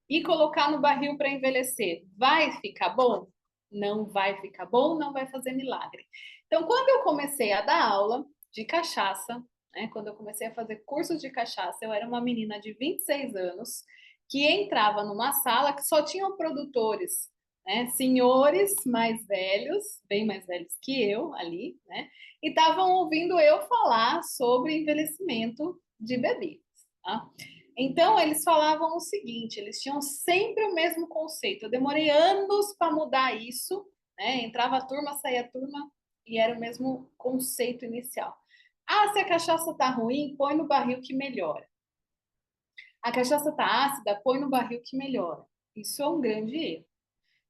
e colocar no barril para envelhecer, vai ficar bom? Não vai ficar bom, não vai fazer milagre. Então, quando eu comecei a dar aula de cachaça, né, quando eu comecei a fazer cursos de cachaça, eu era uma menina de 26 anos que entrava numa sala que só tinham produtores, né, senhores mais velhos, bem mais velhos que eu ali, né, e estavam ouvindo eu falar sobre envelhecimento de bebidas, tá? Então, eles falavam o seguinte, eles tinham sempre o mesmo conceito. Eu demorei anos para mudar isso, né? Entrava a turma, saía a turma, e era o mesmo conceito inicial. Ah, se a cachaça tá ruim, põe no barril que melhora. A cachaça tá ácida, põe no barril que melhora. Isso é um grande erro.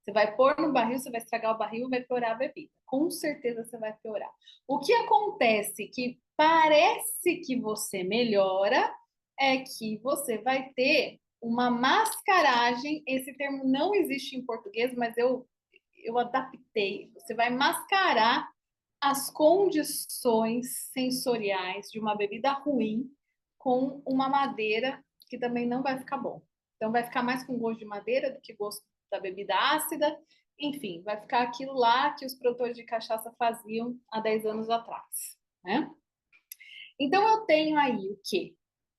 Você vai pôr no barril, você vai estragar o barril, vai piorar a bebida. Com certeza você vai piorar. O que acontece que parece que você melhora é que você vai ter uma mascaragem. Esse termo não existe em português, mas eu adaptei. Você vai mascarar as condições sensoriais de uma bebida ruim com uma madeira que também não vai ficar bom. Então vai ficar mais com gosto de madeira do que gosto da bebida ácida. Enfim, vai ficar aquilo lá que os produtores de cachaça faziam há 10 anos atrás, né? Então eu tenho aí o quê?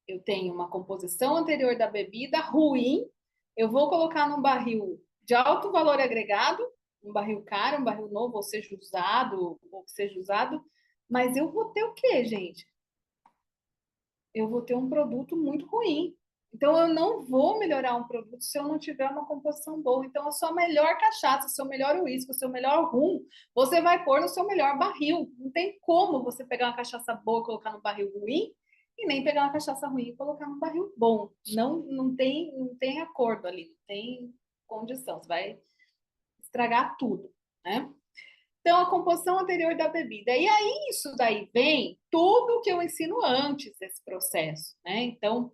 Eu tenho uma composição anterior da bebida ruim, eu vou colocar num barril de alto valor agregado, um barril caro, um barril novo, ou seja usado, mas eu vou ter o quê, gente? Eu vou ter um produto muito ruim. Então, eu não vou melhorar um produto se eu não tiver uma composição boa. Então, a sua melhor cachaça, o seu melhor uísque, o seu melhor rum, você vai pôr no seu melhor barril. Não tem como você pegar uma cachaça boa e colocar no barril ruim, e nem pegar uma cachaça ruim e colocar no barril bom. Não tem acordo ali, não tem condição. Você vai estragar tudo, né? Então, a composição anterior da bebida. E aí, isso daí vem tudo que eu ensino antes desse processo, né? Então,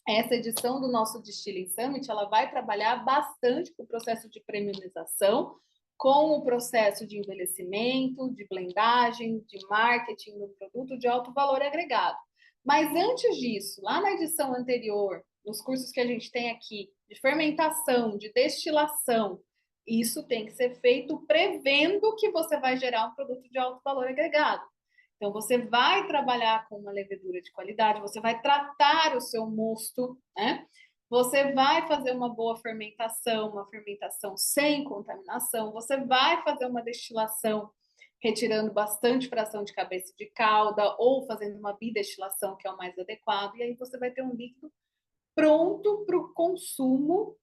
essa edição do nosso Distilling Summit, ela vai trabalhar bastante com o processo de premiumização, com o processo de envelhecimento, de blendagem, de marketing do produto de alto valor agregado. Mas antes disso, lá na edição anterior, nos cursos que a gente tem aqui, de fermentação, de destilação, isso tem que ser feito prevendo que você vai gerar um produto de alto valor agregado. Então, você vai trabalhar com uma levedura de qualidade, você vai tratar o seu mosto, né? Você vai fazer uma boa fermentação, uma fermentação sem contaminação, você vai fazer uma destilação retirando bastante fração de cabeça de calda ou fazendo uma bidestilação, que é o mais adequado, e aí você vai ter um líquido pronto para o consumo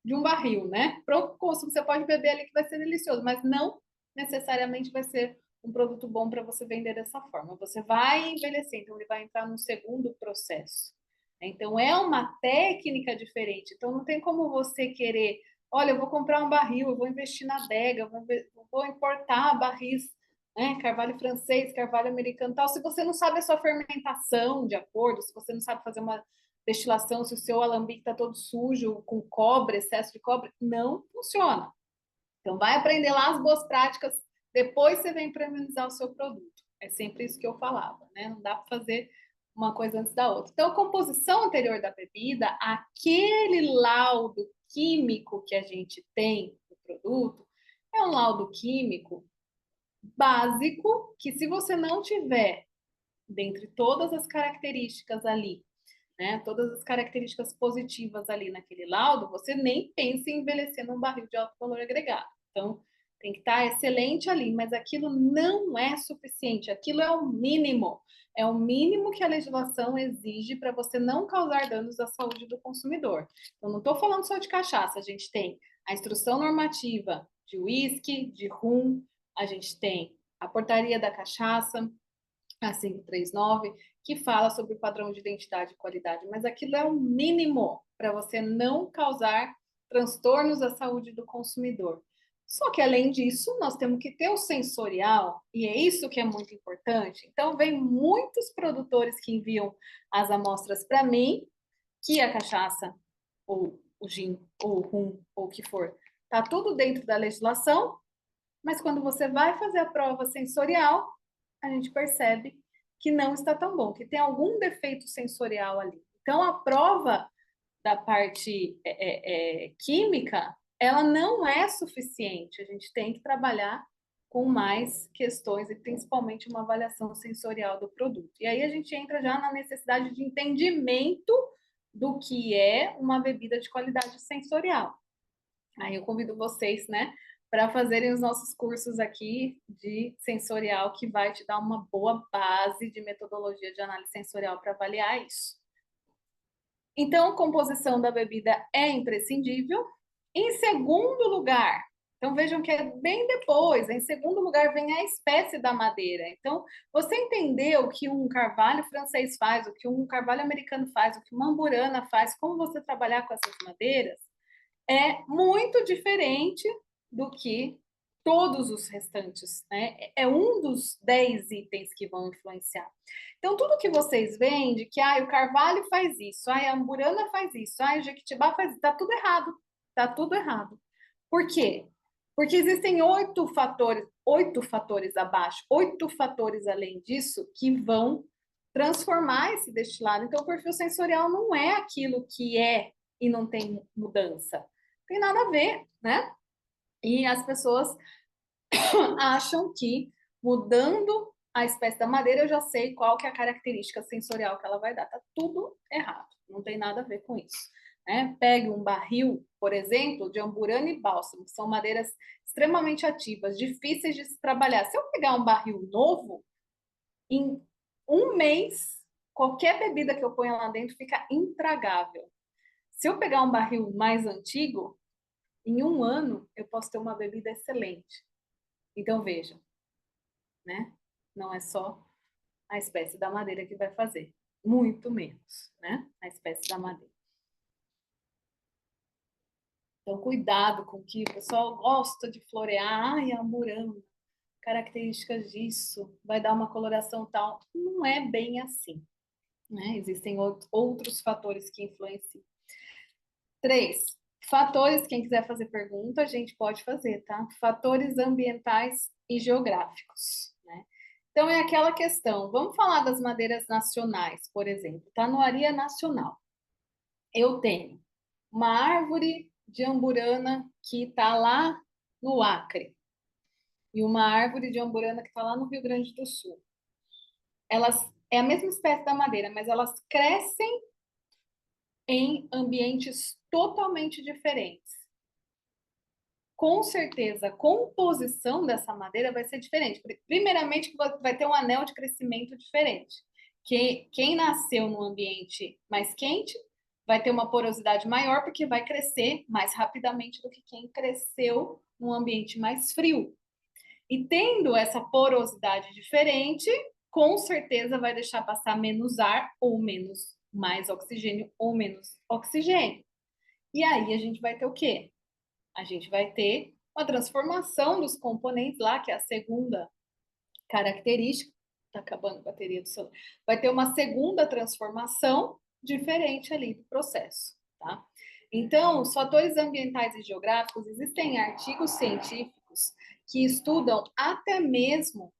de um barril, né? Pronto para o consumo, você pode beber ali que vai ser delicioso, mas não necessariamente vai ser um produto bom para você vender dessa forma. Você vai envelhecer, então ele vai entrar no segundo processo. Então é uma técnica diferente. Então não tem como você querer, olha, eu vou comprar um barril, eu vou investir na adega, vou importar barris, né, carvalho francês, carvalho americano, tal. Se você não sabe a sua fermentação de acordo, se você não sabe fazer uma destilação, se o seu alambique está todo sujo, com cobre, excesso de cobre, não funciona. Então, vai aprender lá as boas práticas, depois você vem premiumizar o seu produto. É sempre isso que eu falava, né? Não dá para fazer uma coisa antes da outra. Então, a composição anterior da bebida, aquele laudo químico que a gente tem do produto, é um laudo químico básico que, se você não tiver, dentre todas as características ali, né, todas as características positivas ali naquele laudo, você nem pensa em envelhecer num barril de alto valor agregado. Então, tem que estar excelente ali, mas aquilo não é suficiente, aquilo é o mínimo que a legislação exige para você não causar danos à saúde do consumidor. Então, não estou falando só de cachaça, a gente tem a instrução normativa de uísque, de rum, a gente tem a portaria da cachaça, a 539, que fala sobre o padrão de identidade e qualidade, mas aquilo é o mínimo para você não causar transtornos à saúde do consumidor. Só que, além disso, nós temos que ter o sensorial, e é isso que é muito importante. Então, vem muitos produtores que enviam as amostras para mim, que a cachaça, ou o gin, ou o rum, ou o que for, está tudo dentro da legislação, mas quando você vai fazer a prova sensorial, a gente percebe que não está tão bom, que tem algum defeito sensorial ali. Então, a prova da parte química, ela não é suficiente. A gente tem que trabalhar com mais questões e principalmente uma avaliação sensorial do produto. E aí a gente entra já na necessidade de entendimento do que é uma bebida de qualidade sensorial. Aí eu convido vocês, né, para fazerem os nossos cursos aqui de sensorial, que vai te dar uma boa base de metodologia de análise sensorial para avaliar isso. Então, composição da bebida é imprescindível. Em segundo lugar, então vejam que é bem depois, em segundo lugar vem a espécie da madeira. Então, você entender o que um carvalho francês faz, o que um carvalho americano faz, o que uma amburana faz, como você trabalhar com essas madeiras, é muito diferente do que todos os restantes, né? É um dos 10 itens que vão influenciar. Então, tudo que vocês veem de que o Carvalho faz isso, a Amburana faz isso, o Jequitibá faz isso, tá tudo errado. Tá tudo errado. Por quê? Porque existem 8 fatores abaixo, 8 fatores além disso, que vão transformar esse destilado. Então, o perfil sensorial não é aquilo que é e não tem mudança. Tem nada a ver, né? E as pessoas acham que mudando a espécie da madeira eu já sei qual que é a característica sensorial que ela vai dar. Tá tudo errado, não tem nada a ver com isso. Né? Pegue um barril, por exemplo, de amburana e bálsamo, que são madeiras extremamente ativas, difíceis de se trabalhar. Se eu pegar um barril novo, em um mês, qualquer bebida que eu ponha lá dentro fica intragável. Se eu pegar um barril mais antigo, em um ano eu posso ter uma bebida excelente. Então vejam, né? Não é só a espécie da madeira que vai fazer, muito menos, né? A espécie da madeira. Então cuidado com o que o pessoal gosta de florear, ai, amburana, características disso, vai dar uma coloração tal. Não é bem assim, né? Existem outros fatores que influenciam. 3. Fatores, quem quiser fazer pergunta, a gente pode fazer, tá? Fatores ambientais e geográficos, né? Então, é aquela questão, vamos falar das madeiras nacionais, por exemplo, tanuaria nacional. Eu tenho uma árvore de amburana que está lá no Acre e uma árvore de amburana que está lá no Rio Grande do Sul. Elas é a mesma espécie da madeira, mas elas crescem em ambientes totalmente diferentes. Com certeza, a composição dessa madeira vai ser diferente. Primeiramente, vai ter um anel de crescimento diferente. Quem nasceu num ambiente mais quente vai ter uma porosidade maior, porque vai crescer mais rapidamente do que quem cresceu num ambiente mais frio. E tendo essa porosidade diferente, com certeza vai deixar passar menos ar ou menos mais oxigênio ou menos oxigênio. E aí a gente vai ter o quê? A gente vai ter uma transformação dos componentes lá, que é a segunda característica. Está acabando a bateria do celular. Vai ter uma segunda transformação diferente ali do processo, tá? Então, os fatores ambientais e geográficos, existem artigos científicos que estudam até mesmo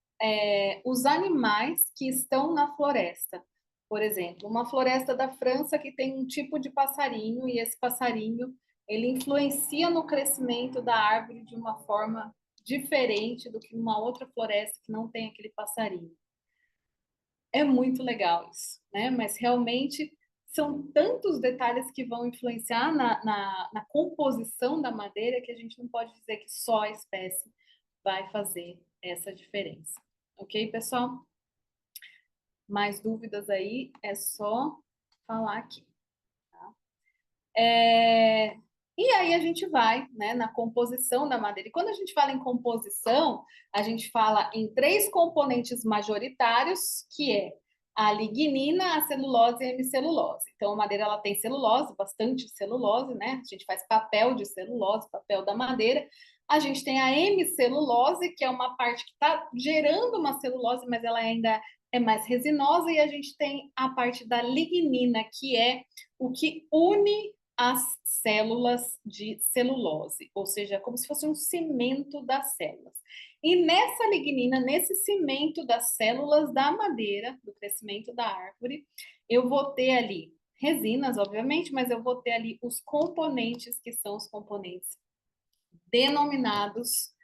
os animais que estão na floresta. Por exemplo, uma floresta da França que tem um tipo de passarinho e esse passarinho ele influencia no crescimento da árvore de uma forma diferente do que uma outra floresta que não tem aquele passarinho. É muito legal isso, né? Mas realmente são tantos detalhes que vão influenciar na composição da madeira que a gente não pode dizer que só a espécie vai fazer essa diferença. Ok, pessoal? Mais dúvidas aí, é só falar aqui. Tá? E aí a gente vai, né, na composição da madeira. E quando a gente fala em composição, a gente fala em 3 componentes majoritários, que é a lignina, a celulose e a hemicelulose. Então, a madeira ela tem celulose, bastante celulose, né? A gente faz papel de celulose, papel da madeira. A gente tem a hemicelulose, que é uma parte que está gerando uma celulose, mas ela ainda é mais resinosa, e a gente tem a parte da lignina, que é o que une as células de celulose, ou seja, como se fosse um cimento das células. E nessa lignina, nesse cimento das células da madeira, do crescimento da árvore, eu vou ter ali resinas, obviamente, mas eu vou ter ali os componentes, que são os componentes denominados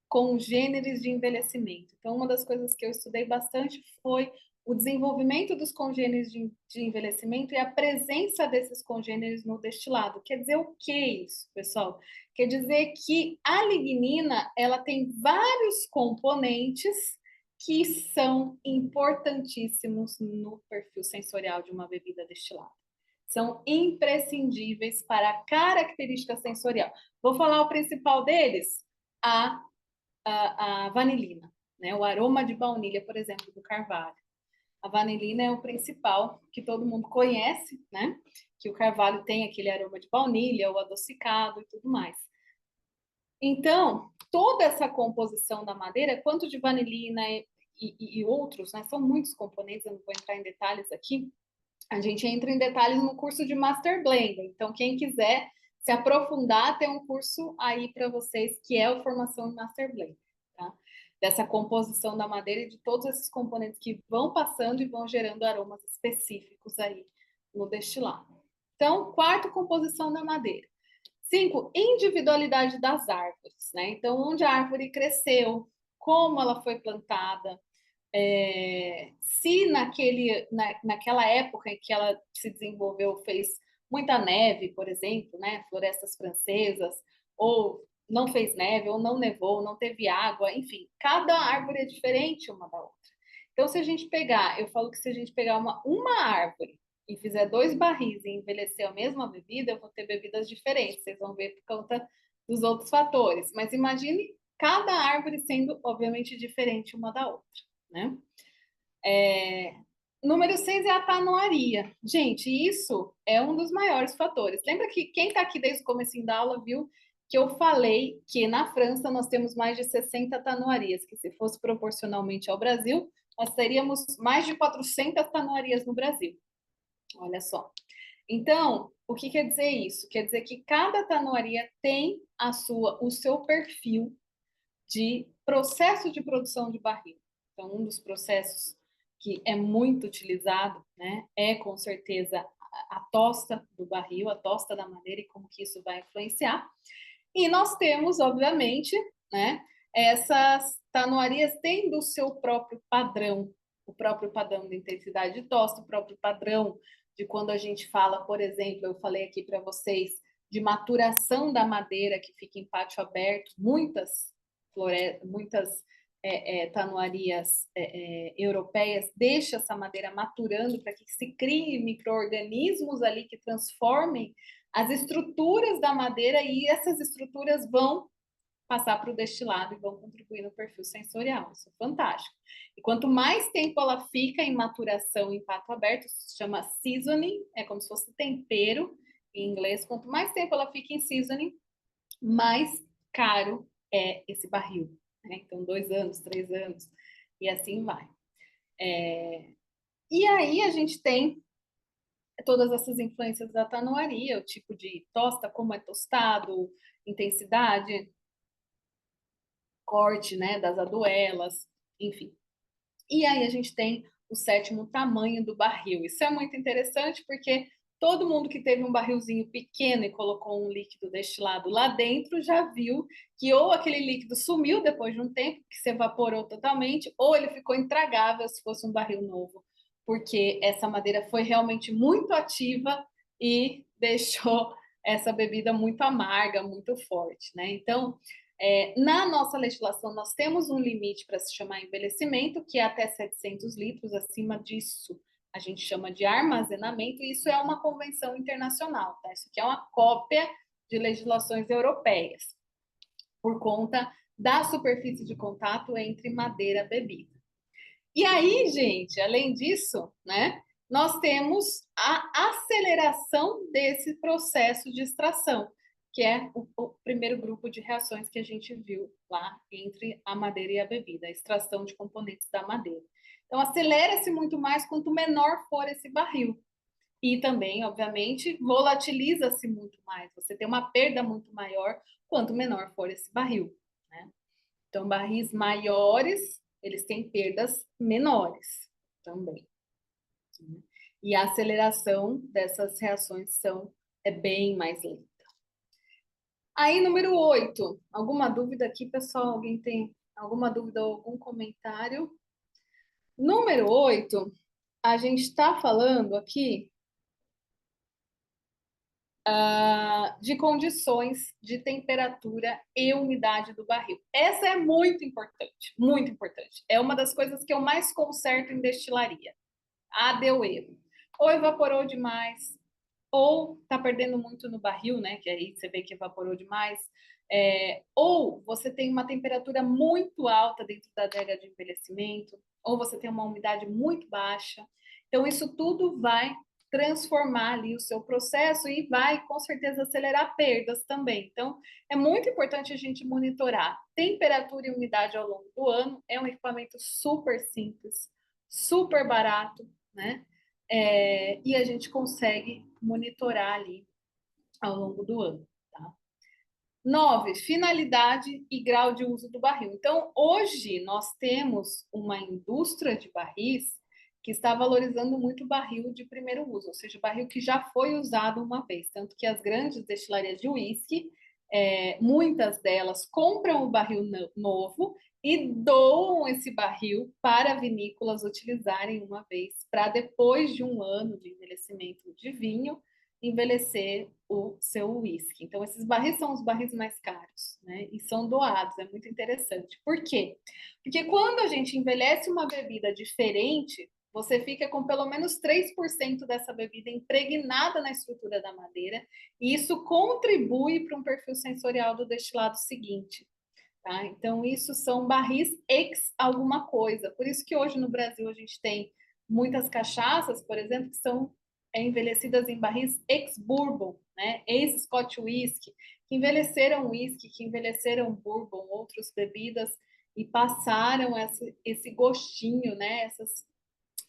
congêneres de envelhecimento. Então, uma das coisas que eu estudei bastante foi o desenvolvimento dos congêneres de envelhecimento e a presença desses congêneres no destilado. Quer dizer o que isso, pessoal? Quer dizer que a lignina, ela tem vários componentes que são importantíssimos no perfil sensorial de uma bebida destilada. São imprescindíveis para a característica sensorial. Vou falar o principal deles? A vanilina, né? O aroma de baunilha, por exemplo, do carvalho. A vanilina é o principal, que todo mundo conhece, né? Que o carvalho tem aquele aroma de baunilha, o adocicado e tudo mais. Então, toda essa composição da madeira, quanto de vanilina e outros, né? São muitos componentes, eu não vou entrar em detalhes aqui. A gente entra em detalhes no curso de Master Blender. Então, quem quiser se aprofundar, tem um curso aí para vocês, que é a formação em Master Blender, tá? Dessa composição da madeira e de todos esses componentes que vão passando e vão gerando aromas específicos aí no destilado. Então, quarto, composição da madeira. 5, individualidade das árvores, né? Então, onde a árvore cresceu, como ela foi plantada, se naquela época em que ela se desenvolveu fez muita neve, por exemplo, né, florestas francesas, ou não fez neve, ou não nevou, não teve água, enfim, cada árvore é diferente uma da outra. Então, se a gente pegar, eu falo que se a gente pegar uma árvore e fizer 2 barris e envelhecer a mesma bebida, eu vou ter bebidas diferentes, vocês vão ver por conta dos outros fatores. Mas imagine cada árvore sendo, obviamente, diferente uma da outra, né? Número 6 é a tanoaria. Gente, isso é um dos maiores fatores. Lembra que quem está aqui desde o começo da aula viu que eu falei que na França nós temos mais de 60 tanoarias, que se fosse proporcionalmente ao Brasil, nós teríamos mais de 400 tanoarias no Brasil. Olha só. Então, o que quer dizer isso? Quer dizer que cada tanoaria tem o seu perfil de processo de produção de barril. Então, um dos processos que é muito utilizado, né, é com certeza a tosta do barril, a tosta da madeira e como que isso vai influenciar. E nós temos, obviamente, né, essas tanoarias tendo o seu próprio padrão, o próprio padrão de intensidade de tosta, o próprio padrão de quando a gente fala, por exemplo, eu falei aqui para vocês de maturação da madeira que fica em pátio aberto, muitas tanuarias europeias deixa essa madeira maturando para que se criem micro-organismos ali que transformem as estruturas da madeira e essas estruturas vão passar para o destilado e vão contribuir no perfil sensorial. Isso é fantástico. E quanto mais tempo ela fica em maturação em pato aberto, isso se chama seasoning, é como se fosse tempero em inglês. Quanto mais tempo ela fica em seasoning, mais caro é esse barril. Né? Então, 2 anos, 3 anos, e assim vai. E aí a gente tem todas essas influências da tanuaria, o tipo de tosta, como é tostado, intensidade, corte, né, das aduelas, enfim. E aí a gente tem o 7º tamanho do barril. Isso é muito interessante porque todo mundo que teve um barrilzinho pequeno e colocou um líquido destilado lá dentro já viu que ou aquele líquido sumiu depois de um tempo, que se evaporou totalmente, ou ele ficou intragável se fosse um barril novo, porque essa madeira foi realmente muito ativa e deixou essa bebida muito amarga, muito forte, né? Então, na nossa legislação, nós temos um limite para se chamar envelhecimento, que é até 700 litros. Acima disso, a gente chama de armazenamento, e isso é uma convenção internacional, tá? Isso aqui é uma cópia de legislações europeias, por conta da superfície de contato entre madeira e bebida. E aí, gente, além disso, né, nós temos a aceleração desse processo de extração, que é o primeiro grupo de reações que a gente viu lá entre a madeira e a bebida, a extração de componentes da madeira. Então, acelera-se muito mais quanto menor for esse barril. E também, obviamente, volatiliza-se muito mais. Você tem uma perda muito maior quanto menor for esse barril, né? Então, barris maiores, eles têm perdas menores também. Né? E a aceleração dessas reações é bem mais lenta. Aí, número 8. Alguma dúvida aqui, pessoal? Alguém tem alguma dúvida ou algum comentário? Número 8, a gente está falando aqui de condições de temperatura e umidade do barril. Essa é muito importante, muito importante. É uma das coisas que eu mais conserto em destilaria. Deu erro. Ou evaporou demais, ou está perdendo muito no barril, né? Que aí você vê que evaporou demais. Ou você tem uma temperatura muito alta dentro da adega de envelhecimento, ou você tem uma umidade muito baixa. Então, isso tudo vai transformar ali o seu processo e vai, com certeza, acelerar perdas também. Então, é muito importante a gente monitorar temperatura e umidade ao longo do ano. É um equipamento super simples, super barato, né? E a gente consegue monitorar ali ao longo do ano. Tá? 9, finalidade e grau de uso do barril. Então, hoje nós temos uma indústria de barris que está valorizando muito o barril de primeiro uso, ou seja, o barril que já foi usado uma vez. Tanto que as grandes destilarias de uísque, muitas delas compram o barril novo e doam esse barril para vinícolas utilizarem uma vez, para depois de um ano de envelhecimento de vinho, envelhecer o seu uísque. Então, esses barris são os barris mais caros, né? E são doados, é muito interessante. Por quê? Porque quando a gente envelhece uma bebida diferente, você fica com pelo menos 3% dessa bebida impregnada na estrutura da madeira, e isso contribui para um perfil sensorial do destilado seguinte. Tá? Então, isso são barris ex alguma coisa. Por isso que hoje no Brasil a gente tem muitas cachaças, por exemplo, que são envelhecidas em barris ex-bourbon, né? Ex-Scotch whisky, que envelheceram whisky, que envelheceram bourbon, outras bebidas, e passaram esse gostinho, né?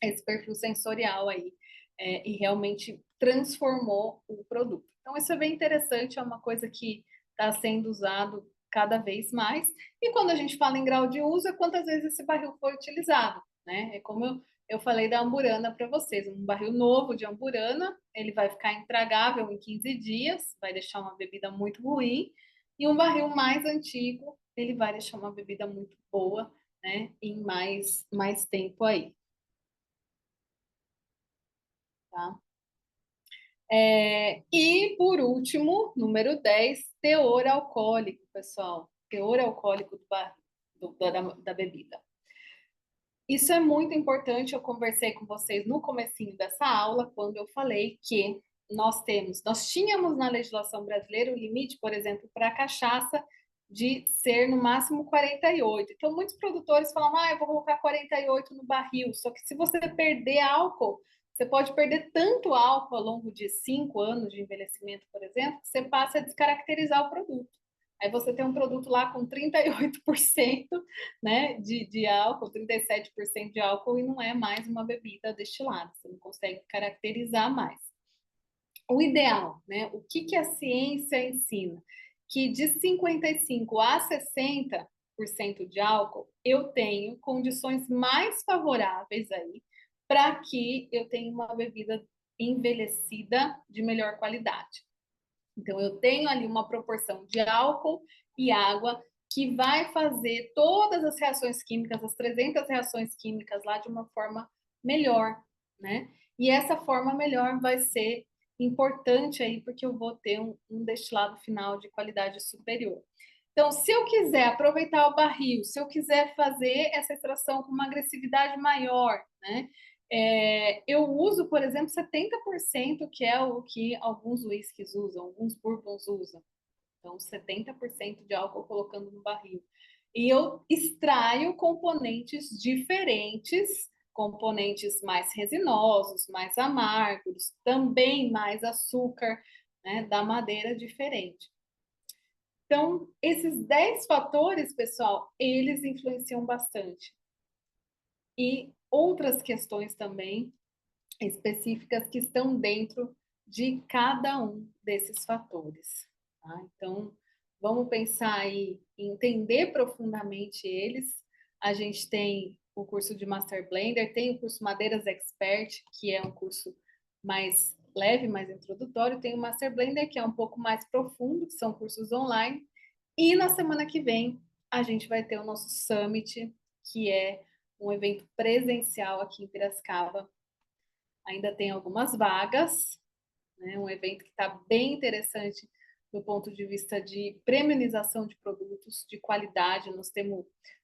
Esse perfil sensorial aí, e realmente transformou o produto. Então, isso é bem interessante, é uma coisa que está sendo usado cada vez mais. E quando a gente fala em grau de uso, é quantas vezes esse barril foi utilizado, né? É como eu falei da amburana para vocês, um barril novo de amburana, ele vai ficar intragável em 15 dias, vai deixar uma bebida muito ruim, e um barril mais antigo, ele vai deixar uma bebida muito boa, né, em mais tempo aí, tá? E, por último, número 10, teor alcoólico, pessoal. Teor alcoólico do barril. da bebida. Isso é muito importante, eu conversei com vocês no comecinho dessa aula, quando eu falei que nós tínhamos na legislação brasileira o limite, por exemplo, para a cachaça de ser no máximo 48. Então, muitos produtores falam, eu vou colocar 48 no barril, só que se você perder álcool, você pode perder tanto álcool ao longo de 5 anos de envelhecimento, por exemplo, que você passa a descaracterizar o produto. Aí você tem um produto lá com 38%, né, de álcool, 37% de álcool, e não é mais uma bebida destilada, você não consegue caracterizar mais. O ideal, né, o que a ciência ensina? Que de 55% a 60% de álcool, eu tenho condições mais favoráveis aí para que eu tenha uma bebida envelhecida de melhor qualidade. Então, eu tenho ali uma proporção de álcool e água que vai fazer todas as reações químicas, as 300 reações químicas lá de uma forma melhor, né? E essa forma melhor vai ser importante aí, porque eu vou ter um destilado final de qualidade superior. Então, se eu quiser aproveitar o barril, se eu quiser fazer essa extração com uma agressividade maior, né? Eu uso, por exemplo, 70%, que é o que alguns whiskies usam, alguns bourbons usam. Então, 70% de álcool colocando no barril. E eu extraio componentes diferentes, componentes mais resinosos, mais amargos, também mais açúcar, né, da madeira diferente. Então, esses 10 fatores, pessoal, eles influenciam bastante. E outras questões também específicas que estão dentro de cada um desses fatores. Tá? Então, vamos pensar aí em entender profundamente eles. A gente tem o curso de Master Blender, tem o curso Madeiras Expert, que é um curso mais leve, mais introdutório, tem o Master Blender, que é um pouco mais profundo, que são cursos online. E na semana que vem, a gente vai ter o nosso Summit, que é um evento presencial aqui em Piracicaba. Ainda tem algumas vagas, né? Um evento que está bem interessante do ponto de vista de premiumização de produtos de qualidade.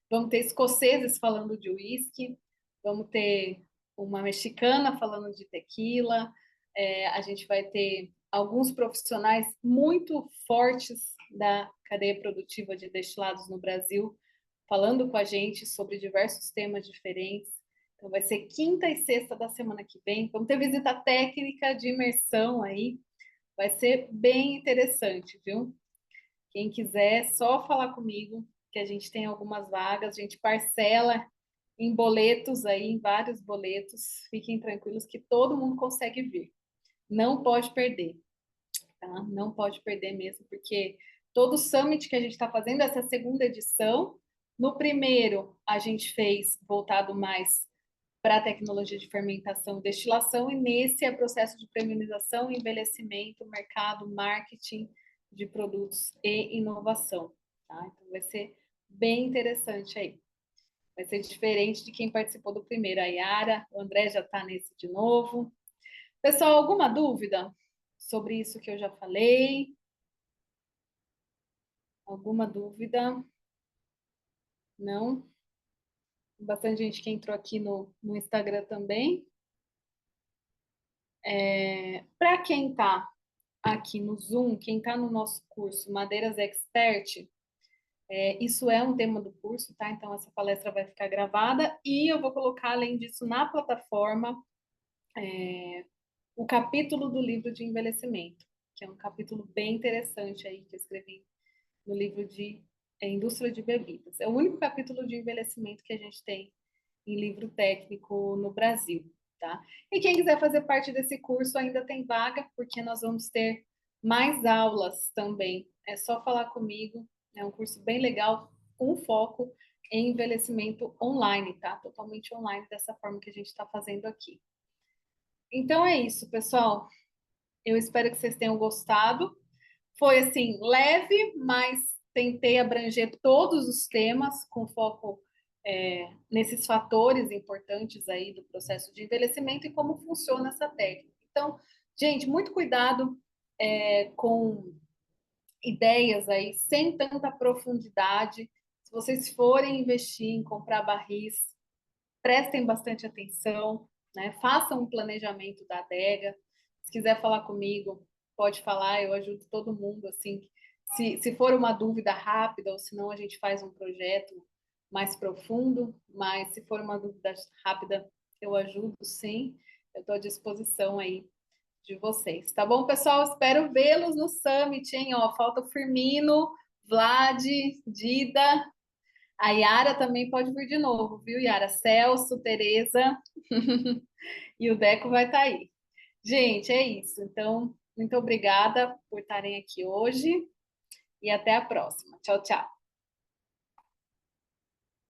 Vamos ter escoceses falando de uísque, vamos ter uma mexicana falando de tequila, a gente vai ter alguns profissionais muito fortes da cadeia produtiva de destilados no Brasil falando com a gente sobre diversos temas diferentes. Então, vai ser quinta e sexta da semana que vem. Vamos ter visita técnica de imersão aí. Vai ser bem interessante, viu? Quem quiser, só falar comigo, que a gente tem algumas vagas, a gente parcela em boletos aí, em vários boletos. Fiquem tranquilos que todo mundo consegue vir. Não pode perder, tá? Não pode perder mesmo, porque todo o summit que a gente está fazendo, essa segunda edição, no primeiro a gente fez voltado mais para a tecnologia de fermentação e destilação, e nesse é processo de premiumização, envelhecimento, mercado, marketing de produtos e inovação. Tá? Então vai ser bem interessante aí. Vai ser diferente de quem participou do primeiro. A Yara, o André já está nesse de novo. Pessoal, alguma dúvida sobre isso que eu já falei? Alguma dúvida? Não? Bastante gente que entrou aqui no Instagram também. Para quem está aqui no Zoom, quem está no nosso curso Madeiras Expert, isso é um tema do curso, tá? Então, essa palestra vai ficar gravada e eu vou colocar, além disso, na plataforma, o capítulo do livro de envelhecimento, que é um capítulo bem interessante aí que eu escrevi no livro de Indústria de Bebidas. É o único capítulo de envelhecimento que a gente tem em livro técnico no Brasil, tá? E quem quiser fazer parte desse curso ainda tem vaga, porque nós vamos ter mais aulas também. É só falar comigo, é um curso bem legal, com foco em envelhecimento online, tá? Totalmente online, dessa forma que a gente está fazendo aqui. Então é isso, pessoal. Eu espero que vocês tenham gostado. Foi assim, leve, mas tentei abranger todos os temas com foco nesses fatores importantes aí do processo de envelhecimento e como funciona essa técnica. Então, gente, muito cuidado com ideias aí sem tanta profundidade, Se vocês forem investir em comprar barris, prestem bastante atenção, né? Façam um planejamento da adega. Se quiser falar comigo, pode falar, eu ajudo todo mundo, assim. Se for uma dúvida rápida, ou se não, a gente faz um projeto mais profundo, mas se for uma dúvida rápida, eu ajudo, sim. Eu estou à disposição aí de vocês. Tá bom, pessoal? Espero vê-los no Summit, hein? Ó, falta o Firmino, Vlad, Dida, a Yara também pode vir de novo, viu, Yara? Celso, Tereza e o Deco vai estar aí. Gente, é isso. Então, muito obrigada por estarem aqui hoje e até a próxima. Tchau, tchau.